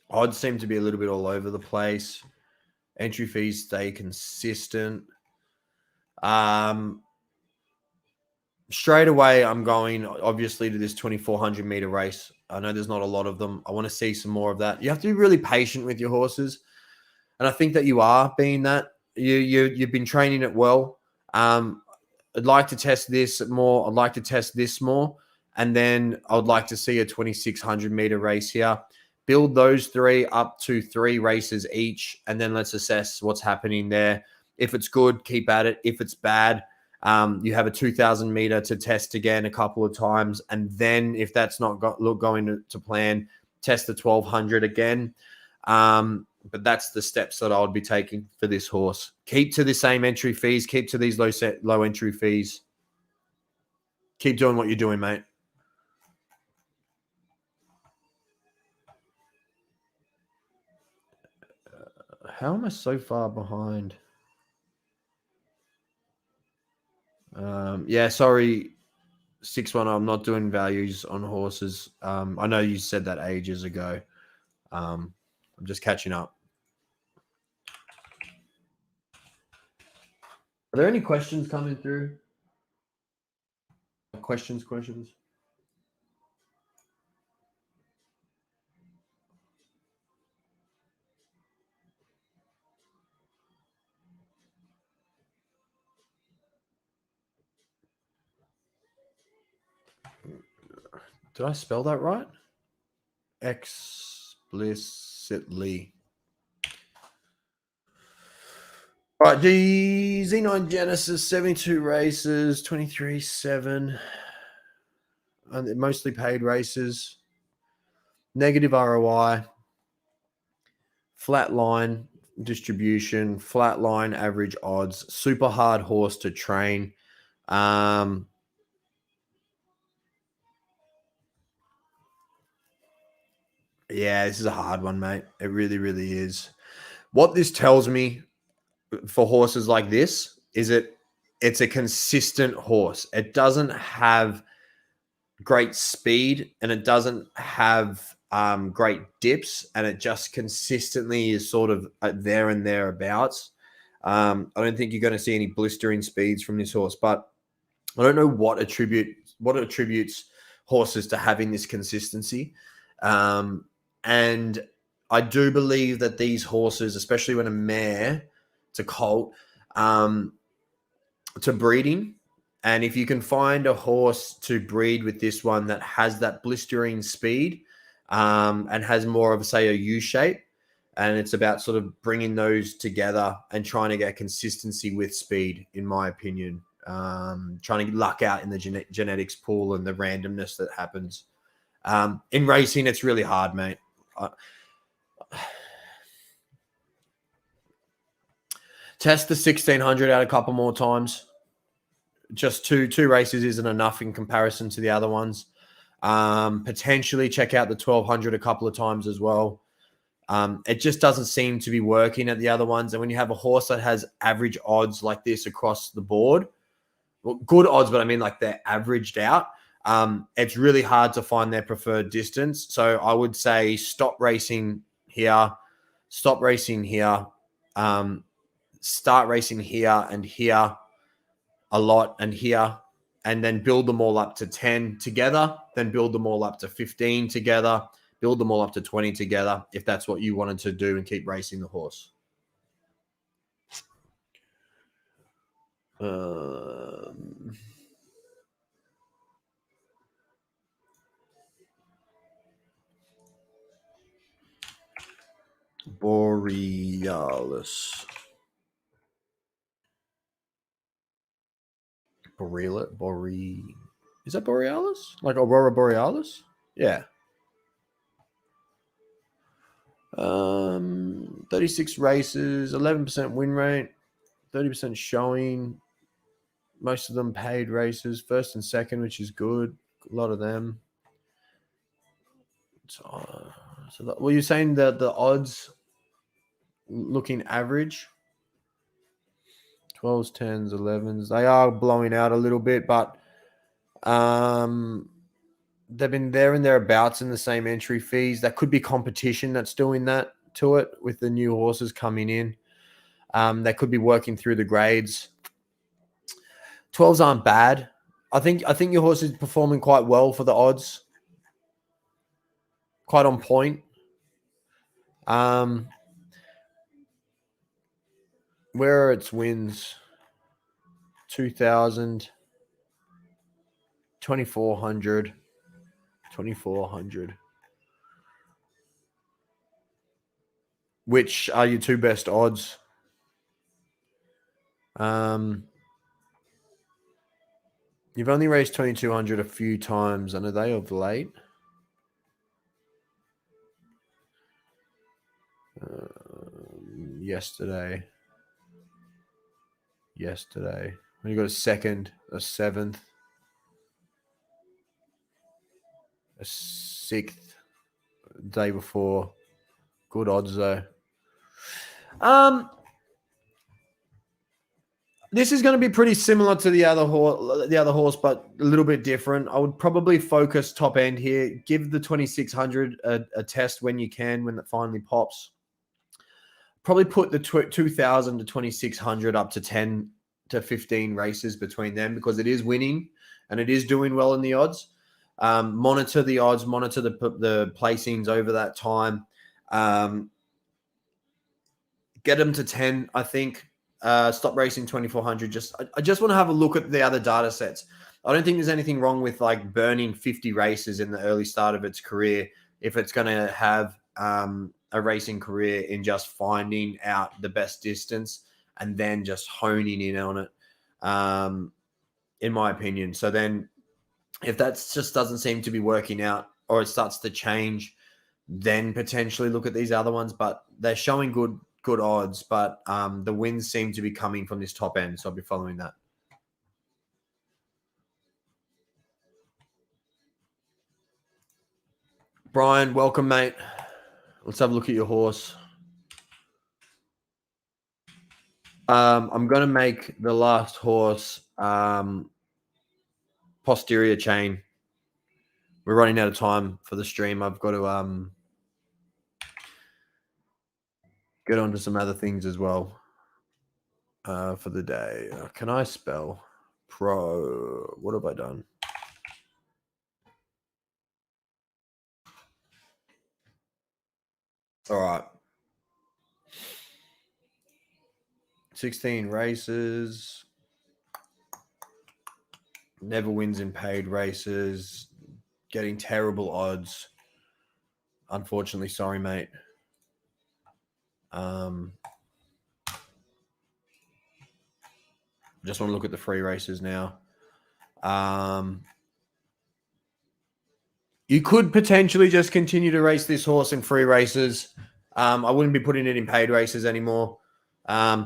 S1: Odds seem to be a little bit all over the place. Entry fees stay consistent. Straight away, I'm going obviously to this 2,400 meter race. I know there's not a lot of them. I want to see some more of that. You have to be really patient with your horses, and I think that you are being that. You've been training it well. I'd like to test this more. I'd like to test this more, and then I'd like to see a 2,600 meter race here. Build those three up to 3 races each, and then let's assess what's happening there. If it's good, keep at it. If it's bad, you have a 2,000 meter to test again a couple of times, and then if that's not going to plan, test the 1,200 again. But that's the steps that I would be taking for this horse. Keep to the same entry fees. Keep to these low entry fees. Keep doing what you're doing, mate. How am I so far behind? Yeah, sorry, 6-1. I'm not doing values on horses. I know you said that ages ago. I'm just catching up. Are there any questions coming through? Questions? Did I spell that right? Explicitly. All right, the Z9 Genesis, 72 races, 23.7, and mostly paid races. Negative ROI, flat line distribution, flat line average odds, super hard horse to train. Yeah, this is a hard one, mate. It really, really is. What this tells me for horses like this is it's a consistent horse. It doesn't have great speed and it doesn't have great dips, and it just consistently is sort of there and thereabouts. I don't think you're going to see any blistering speeds from this horse, but I don't know what attributes horses to having this consistency. And I do believe that these horses, especially when a mare to colt, to breeding, and if you can find a horse to breed with this one that has that blistering speed and has more of, say, a U shape, and it's about sort of bringing those together and trying to get consistency with speed, in my opinion. Trying to luck out in the genetics pool and the randomness that happens. In racing, it's really hard, mate. Test the 1,600 out a couple more times. Just two races isn't enough in comparison to the other ones. Potentially check out the 1,200 a couple of times as well. It just doesn't seem to be working at the other ones. And when you have a horse that has average odds like this across the board, well, good odds, but I mean like they're averaged out, it's really hard to find their preferred distance. So I would say stop racing here, stop racing here, start racing here and here a lot and here, and then build them all up to 10 together, then build them all up to 15 together, build them all up to 20 together, if that's what you wanted to do, and keep racing the horse. Borealis. Is that Borealis? Like Aurora Borealis? Yeah. 36 races, 11% win rate, 30% showing. Most of them paid races, first and second, which is good. A lot of them. Well, you're saying that the odds looking average? 12s, 10s, 11s. They are blowing out a little bit, but they've been there and thereabouts in the same entry fees. That could be competition that's doing that to it with the new horses coming in. They could be working through the grades. 12s aren't bad. I think your horse is performing quite well for the odds. Quite on point. Where are its wins? 2,000, 2,400, 2,400. Which are your two best odds? You've only raced 2,200 a few times, and are they of late? Yesterday. When you got a second, a seventh, a sixth, day before. Good odds though. This is going to be pretty similar to the other horse, but a little bit different. I would probably focus top end here. Give the 2,600 a test when you can, when it finally pops. Probably put the 2,000 to 2,600 up to 10 to 15 races between them, because it is winning and it is doing well in the odds. Monitor the odds, monitor the placings over that time. Get them to 10, I think. Stop racing 2,400. I just want to have a look at the other data sets. I don't think there's anything wrong with like burning 50 races in the early start of its career if it's going to have a racing career in just finding out the best distance and then just honing in on it, in my opinion. So then if that just doesn't seem to be working out, or it starts to change, then potentially look at these other ones. But they're showing good odds, but the wins seem to be coming from this top end, so I'll be following that. Brian, welcome, mate. Let's have a look at your horse. I'm going to make the last horse posterior chain. We're running out of time for the stream. I've got to get on to some other things as well for the day. Can I spell pro? What have I done? All right. 16 races. Never wins in paid races. Getting terrible odds. Unfortunately, sorry, mate. Just want to look at the free races now. You could potentially just continue to race this horse in free races. I wouldn't be putting it in paid races anymore. I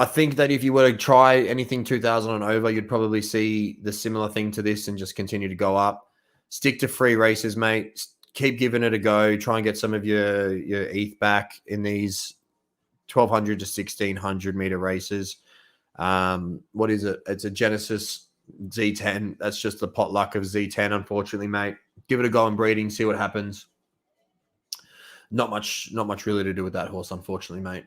S1: think that if you were to try anything 2,000 and over, you'd probably see the similar thing to this and just continue to go up. Stick to free races, mate. Keep giving it a go. Try and get some of your ETH back in these 1,200 to 1,600 meter races. What is it? It's a Genesis Z10. That's just the potluck of Z10, unfortunately, mate. Give it a go in breeding, see what happens. Not much really to do with that horse, unfortunately, mate.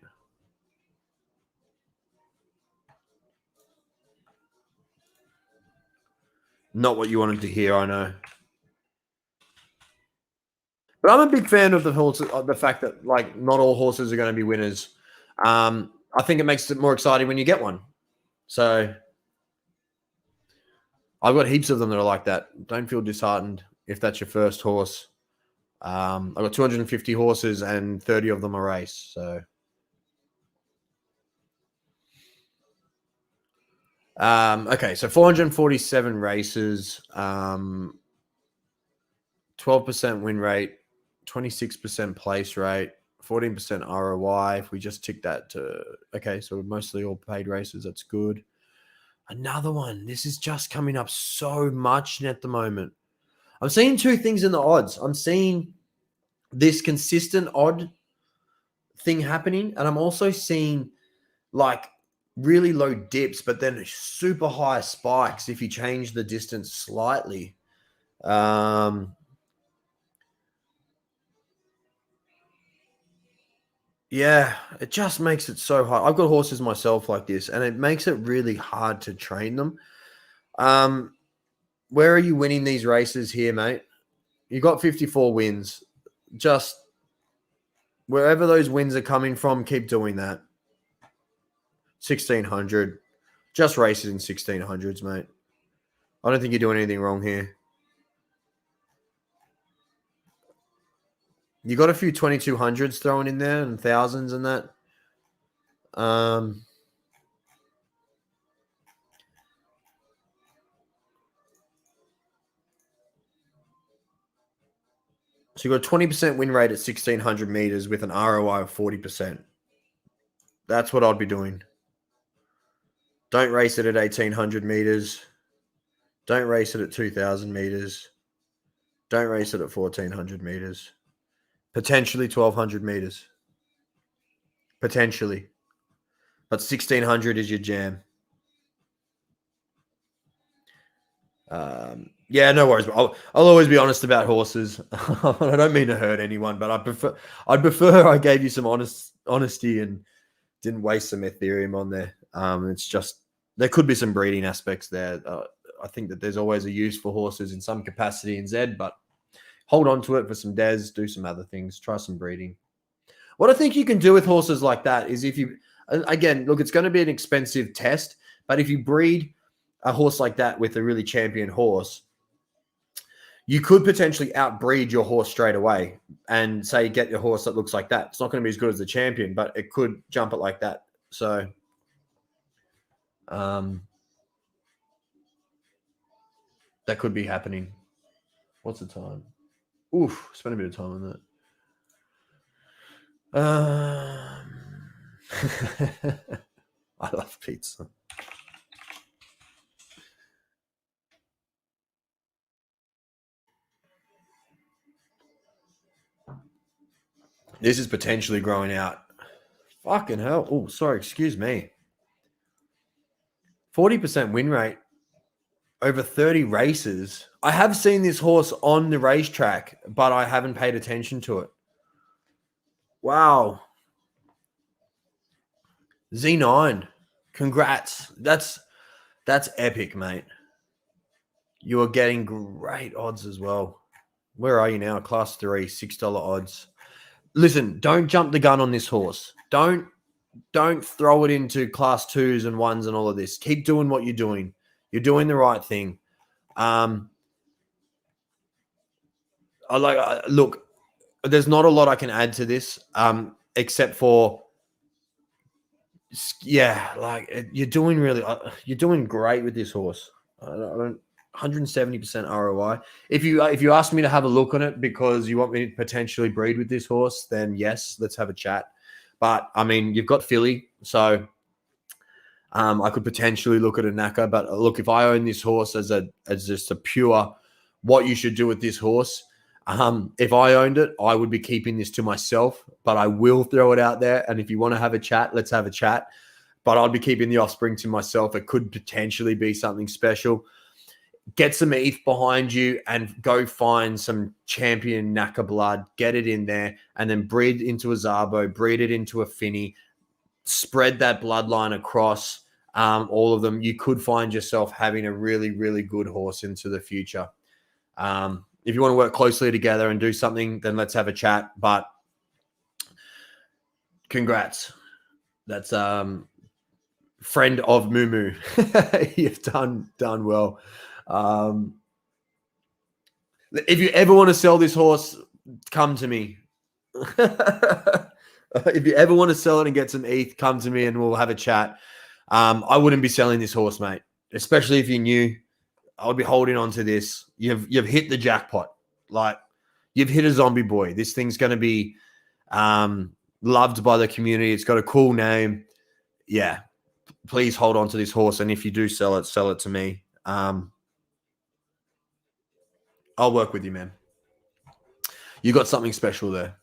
S1: Not what you wanted to hear, I know. But I'm a big fan of the fact that like not all horses are going to be winners. I think it makes it more exciting when you get one. So I've got heaps of them that are like that. Don't feel disheartened if that's your first horse. I've got 250 horses and 30 of them are race. So okay, so 447 races, 12% win rate, 26% place rate, 14% ROI. If we just tick that to, okay, so mostly all paid races, that's good. Another one. This is just coming up so much at the moment. I'm seeing two things in the odds. I'm seeing this consistent odd thing happening, and I'm also seeing like really low dips, but then super high spikes if you change the distance slightly. Yeah, it just makes it so hard. I've got horses myself like this, and it makes it really hard to train them. Where are you winning these races here, mate? You got 54 wins. Just wherever those wins are coming from, keep doing that. 1600. Just races in 1600s, mate. I don't think you're doing anything wrong here. You got a few 2200s thrown in there and thousands and that. So you got a 20% win rate at 1600 meters with an ROI of 40%. That's what I'd be doing. Don't race it at 1800 meters. Don't race it at 2000 meters. Don't race it at 1400 meters. Potentially 1200 meters. Potentially. But 1600 is your jam. Yeah, no worries. I'll always be honest about horses. I don't mean to hurt anyone, but I'd prefer I gave you some honesty and didn't waste some Ethereum on there. It's just there could be some breeding aspects there. I think that there's always a use for horses in some capacity in Zed, but hold on to it for some des, do some other things, try some breeding. What I think you can do with horses like that is if you, again, look, it's going to be an expensive test, but if you breed a horse like that with a really champion horse, you could potentially outbreed your horse straight away and say get your horse that looks like that. It's not going to be as good as the champion, but it could jump it like that. So, that could be happening. What's the time? Oof, spend a bit of time on that. I love pizza. This is potentially growing out. Fucking hell. Oh, sorry. Excuse me. 40% win rate over 30 races. I have seen this horse on the racetrack, but I haven't paid attention to it. Wow. Z9. Congrats. That's epic, mate. You are getting great odds as well. Where are you now? Class 3, $6 odds. Listen, don't jump the gun on this horse. Don't throw it into class 2s and 1s and all of this. Keep doing what you're doing. You're doing the right thing. Look, there's not a lot I can add to this, except for, yeah, like you're doing great with this horse. I don't 170% ROI. If you ask me to have a look on it because you want me to potentially breed with this horse, then yes, let's have a chat. But I mean, you've got filly, so I could potentially look at a knacker. But look, if I own this horse as just a pure, what you should do with this horse. If I owned it, I would be keeping this to myself, but I will throw it out there. And if you want to have a chat, let's have a chat. But I'd be keeping the offspring to myself. It could potentially be something special. Get some ETH behind you and go find some champion knacker blood, get it in there, and then breed into a Zabo, breed it into a Finny, spread that bloodline across all of them. You could find yourself having a really, really good horse into the future. If you want to work closely together and do something, then let's have a chat. But congrats. That's friend of Moo. You've done well. If you ever want to sell this horse, come to me. If you ever want to sell it and get some ETH, come to me and we'll have a chat. I wouldn't be selling this horse, mate, especially if you're new. I would be holding on to this. You've hit the jackpot. Like, you've hit a zombie boy. This thing's going to be loved by the community. It's got a cool name. Yeah, please hold on to this horse. And if you do sell it to me. I'll work with you, man. You got something special there.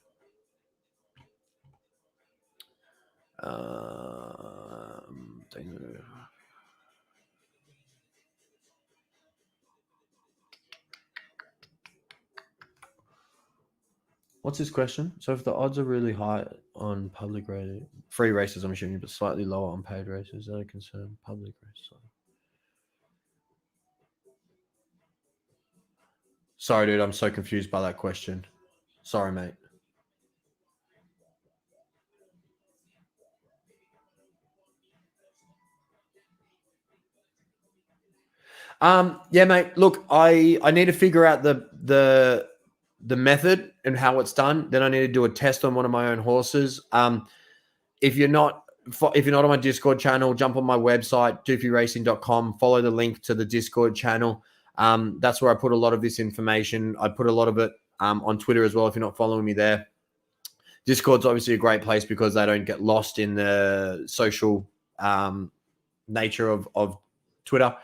S1: What's his question? So if the odds are really high on public race, free races, I'm assuming, but slightly lower on paid races, that are concerned public race. Sorry, dude, I'm so confused by that question. Sorry, mate. Yeah, mate. Look, I need to figure out the method and how it's done. Then I need to do a test on one of my own horses. If you're not on my Discord channel, jump on my website, doofyracing.com, follow the link to the Discord channel. That's where I put a lot of this information. I put a lot of it on Twitter as well, if you're not following me there. Discord's obviously a great place because they don't get lost in the social nature of Twitter.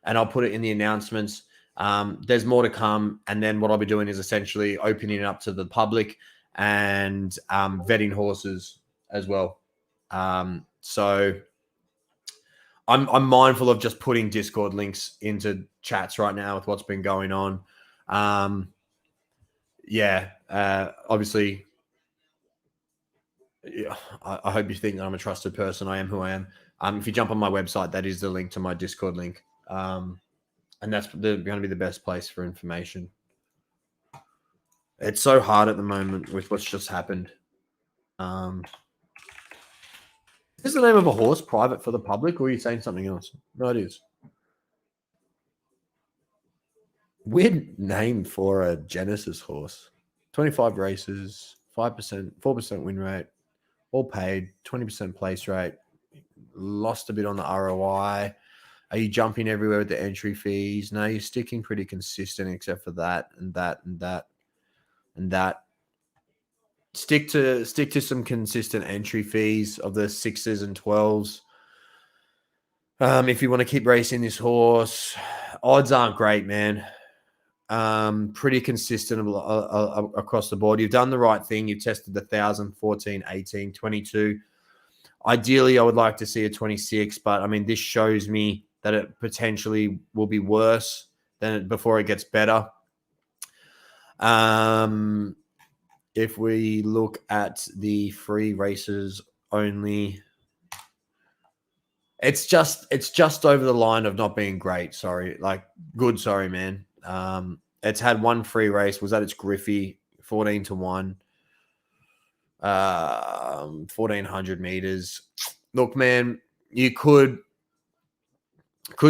S1: And I'll put it in the announcements. There's more to come. And then what I'll be doing is essentially opening it up to the public and vetting horses as well. So I'm mindful of just putting Discord links into chats right now with what's been going on. Obviously, yeah, I hope you think that I'm a trusted person. I am who I am. If you jump on my website, that is the link to my Discord link. And that's going to be the best place for information. It's so hard at the moment with what's just happened. Is the name of a horse private for the public, or are you saying something else? No, it is. Weird name for a Genesis horse. 25 races, 5%, 4% win rate, all paid, 20% place rate. Lost a bit on the ROI. Are you jumping everywhere with the entry fees? No, you're sticking pretty consistent except for that and that and that and that. Stick to some consistent entry fees of the 6s and 12s. If you want to keep racing this horse, odds aren't great, man. Pretty consistent across the board. You've done the right thing. You've tested the 1,000, 14, 18, 22. Ideally, I would like to see a 26, but I mean, this shows me that it potentially will be worse than before it gets better. If we look at the free races only, it's just over the line of not being great. Sorry, good. Sorry, man. It's had one free race. Was that its Griffey 14-1, 1,400 meters. Look, man, you could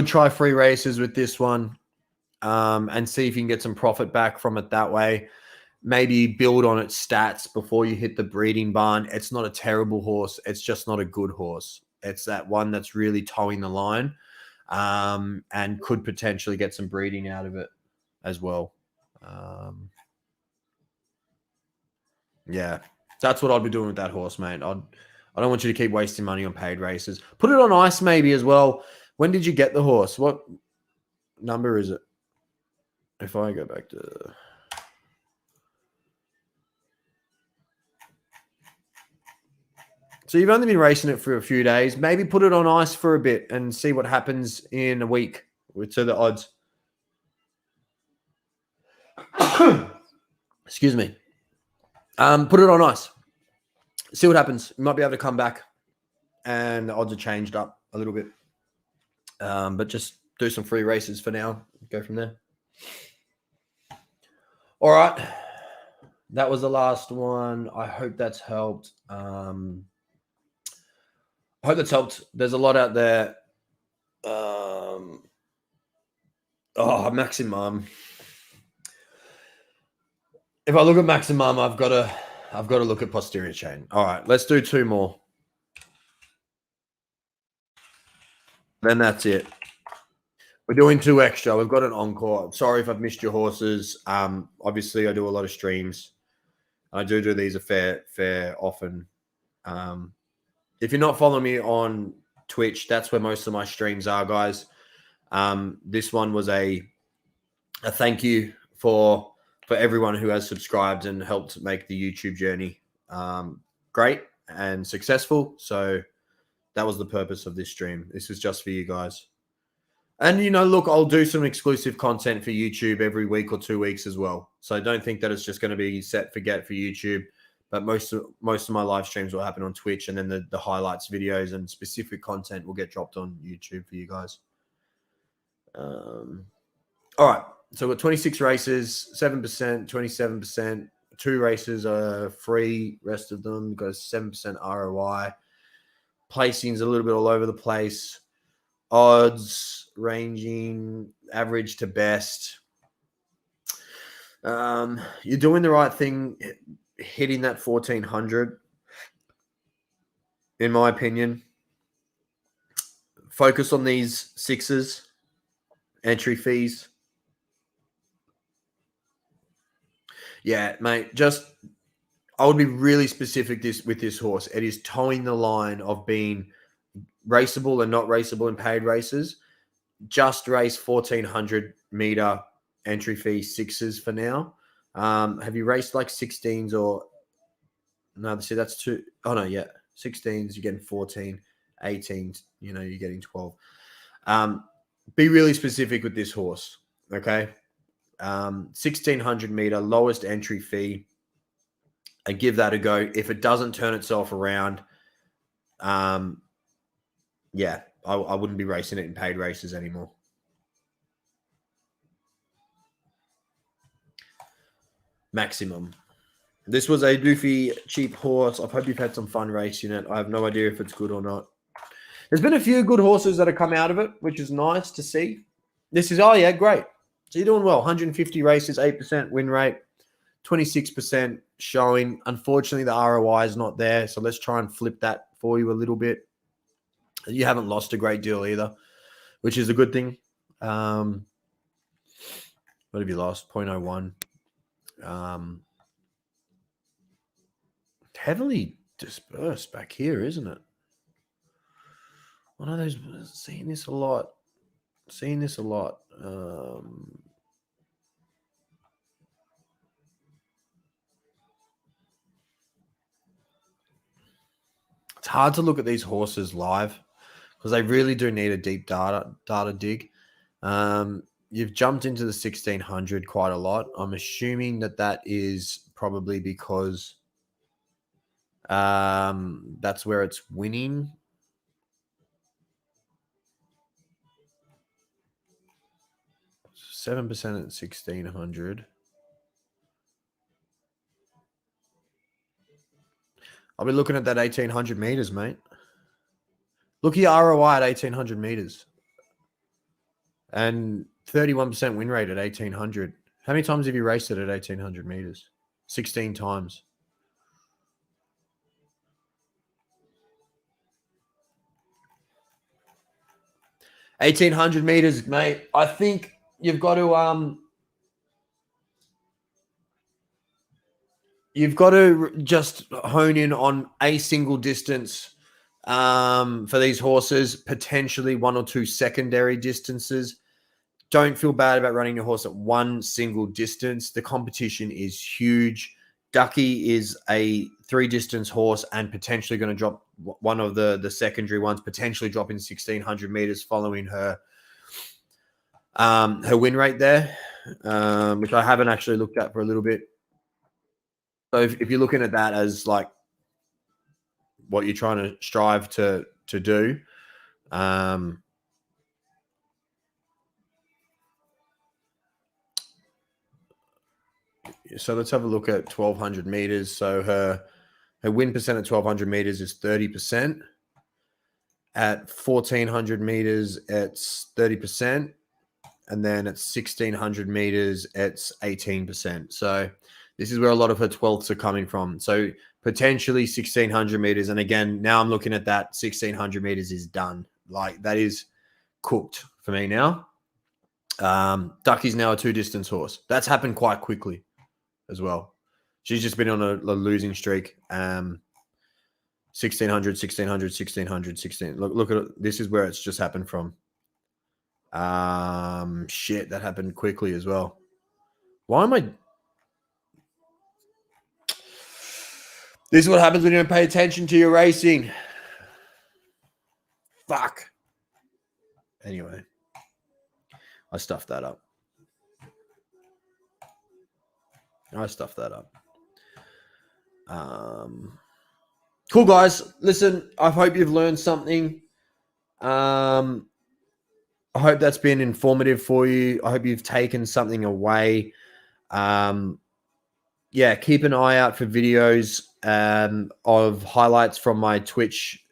S1: try free races with this one, and see if you can get some profit back from it that way. Maybe build on its stats before you hit the breeding barn. It's not a terrible horse. It's just not a good horse. It's that one that's really towing the line, and could potentially get some breeding out of it as well. Yeah, that's what I'd be doing with that horse, mate. I don't want you to keep wasting money on paid races. Put it on ice maybe as well. When did you get the horse? What number is it? If I go back to... So you've only been racing it for a few days. Maybe put it on ice for a bit and see what happens in a week to the odds. Excuse me. Put it on ice. See what happens. You might be able to come back and the odds are changed up a little bit. But just do some free races for now. Go from there. All right. That was the last one. I hope that's helped. I hope that's helped. There's a lot out there. Maximum. If I look at maximum, I've got to look at posterior chain. All right, let's do two more. Then that's it. We're doing two extra. We've got an encore. Sorry if I've missed your horses. Obviously, I do a lot of streams. I do these a fair often. If you're not following me on Twitch, that's where most of my streams are, guys. This one was a thank you for everyone who has subscribed and helped make the YouTube journey great and successful. So That was the purpose of this stream. This was just for you guys. And, look, I'll do some exclusive content for YouTube every week or 2 weeks as well. So don't think that it's just going to be set forget for YouTube. But most of my live streams will happen on Twitch, and then the highlights videos and specific content will get dropped on YouTube for you guys. All right. So we've got 26 races, 7%, 27%. 2 races are free. Rest of them got 7% ROI. Placing's a little bit all over the place. Odds ranging average to best. You're doing the right thing, hitting that 1400. In my opinion, focus on these sixes, entry fees. Yeah, mate. I would be really specific with this horse. It is towing the line of being raceable and not raceable in paid races. Just race 1400 meter entry fee sixes for now. Have you raced like 16s or no? See, that's 2. Oh no, yeah, 16s. You're getting 14, 18s. You're getting 12. Be really specific with this horse, okay? 1600 meter lowest entry fee. And give that a go. If it doesn't turn itself around, yeah, I wouldn't be racing it in paid races anymore. Maximum. This was a goofy, cheap horse. I hope you've had some fun racing it. I have no idea if it's good or not. There's been a few good horses that have come out of it, which is nice to see. This is, oh yeah, great. So you're doing well. 150 races, 8% win rate, 26% showing. Unfortunately, the ROI is not there. So let's try and flip that for you a little bit. You haven't lost a great deal either, which is a good thing. What have you lost? 0.01. Heavily dispersed back here, isn't it? One of those, seeing this a lot. It's hard to look at these horses live because they really do need a deep data dig. You've jumped into the 1600 quite a lot. I'm assuming that is probably because that's where it's winning. $7% at 1600. I'll be looking at that 1800 meters, mate. Look at your ROI at 1800 meters. And 31% win rate at 1800. How many times have you raced it at 1800 meters? 16 times. $1,800 meters, mate. I think you've got to just hone in on a single distance for these horses, potentially 1 or 2 secondary distances. Don't feel bad about running your horse at one single distance. The competition is huge. Ducky is a 3-distance horse and potentially going to drop one of the secondary ones, potentially dropping 1,600 meters following her win rate there, which I haven't actually looked at for a little bit. So if you're looking at that as like what you're trying to strive to do, so let's have a look at 1,200 meters. So her win percent at 1,200 meters is 30%. At 1,400 meters, it's 30%. And then at 1,600 meters, it's 18%. So this is where a lot of her 12ths are coming from. So potentially 1,600 meters. And again, now I'm looking at that 1,600 meters is done. Like that is cooked for me now. Ducky's now a 2-distance horse. That's happened quite quickly as well. She's just been on a losing streak. 1,600, 1,600, 1,600, 16. Look at it. This is where it's just happened from. Shit, that happened quickly as well. Why am I? This is what happens when you don't pay attention to your racing. Fuck. Anyway, I stuffed that up. Cool, guys. Listen, I hope you've learned something. I hope that's been informative for you. I hope you've taken something away. Yeah, keep an eye out for videos of highlights from my Twitch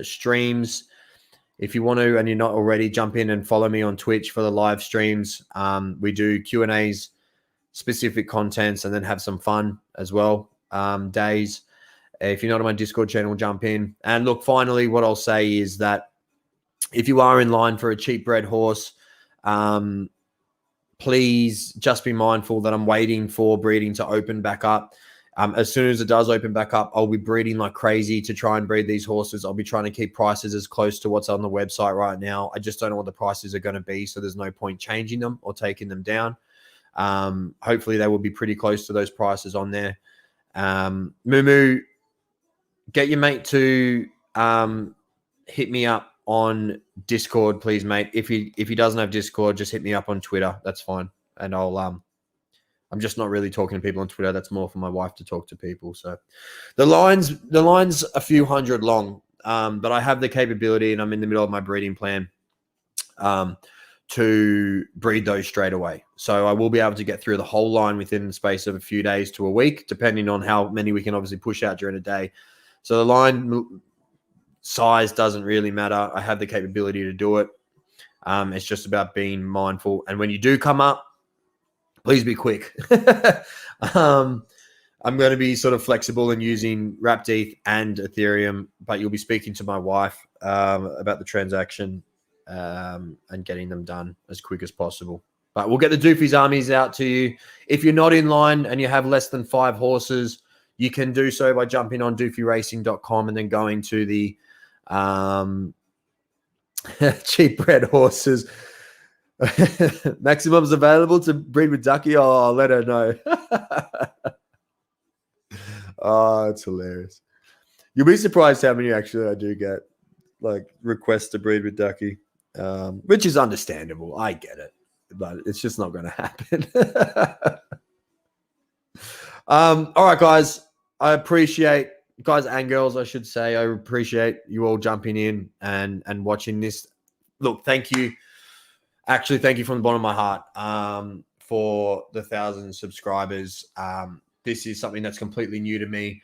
S1: streams. If you want to, and you're not already, jump in and follow me on Twitch for the live streams. We do Q&As, specific contents, and then have some fun as well days. If you're not on my Discord channel, jump in. And look, finally, what I'll say is that if you are in line for a cheap bred horse, please just be mindful that I'm waiting for breeding to open back up. As soon as it does open back up, I'll be breeding like crazy to try and breed these horses. I'll be trying to keep prices as close to what's on the website right now. I just don't know what the prices are going to be, so there's no point changing them or taking them down. Hopefully they will be pretty close to those prices on there. Moo, get your mate to hit me up on Discord, please, mate. If he doesn't have Discord, just hit me up on Twitter. That's fine. And I'm just not really talking to people on Twitter. That's more for my wife to talk to people. So the line's a few hundred long, but I have the capability, and I'm in the middle of my breeding plan to breed those straight away. So I will be able to get through the whole line within the space of a few days to a week, depending on how many we can obviously push out during a day. So the line size doesn't really matter. I have the capability to do it. It's just about being mindful. And when you do come up, please be quick. I'm going to be sort of flexible in using Wrapped ETH and Ethereum, but you'll be speaking to my wife about the transaction and getting them done as quick as possible. But we'll get the Doofy's armies out to you. If you're not in line and you have less than 5 horses, you can do so by jumping on doofyracing.com and then going to the cheap bred horses. Maximum's available to breed with Ducky. Oh, I'll let her know. Oh, it's hilarious. You'll be surprised how many actually I do get, like, requests to breed with Ducky, which is understandable. I get it, but it's just not going to happen. All right, guys. I appreciate, guys and girls, I should say, I appreciate you all jumping in and watching this. Look, thank you. Actually, thank you from the bottom of my heart for the 1,000 subscribers. This is something that's completely new to me.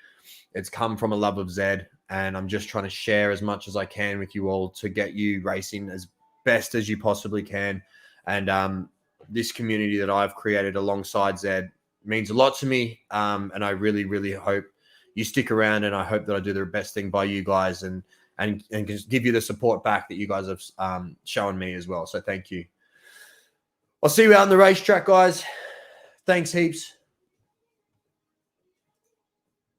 S1: It's come from a love of Zed, and I'm just trying to share as much as I can with you all to get you racing as best as you possibly can. And this community that I've created alongside Zed means a lot to me, and I really, really hope you stick around, and I hope that I do the best thing by you guys and give you the support back that you guys have shown me as well. So thank you. I'll see you out on the racetrack, guys. Thanks heaps.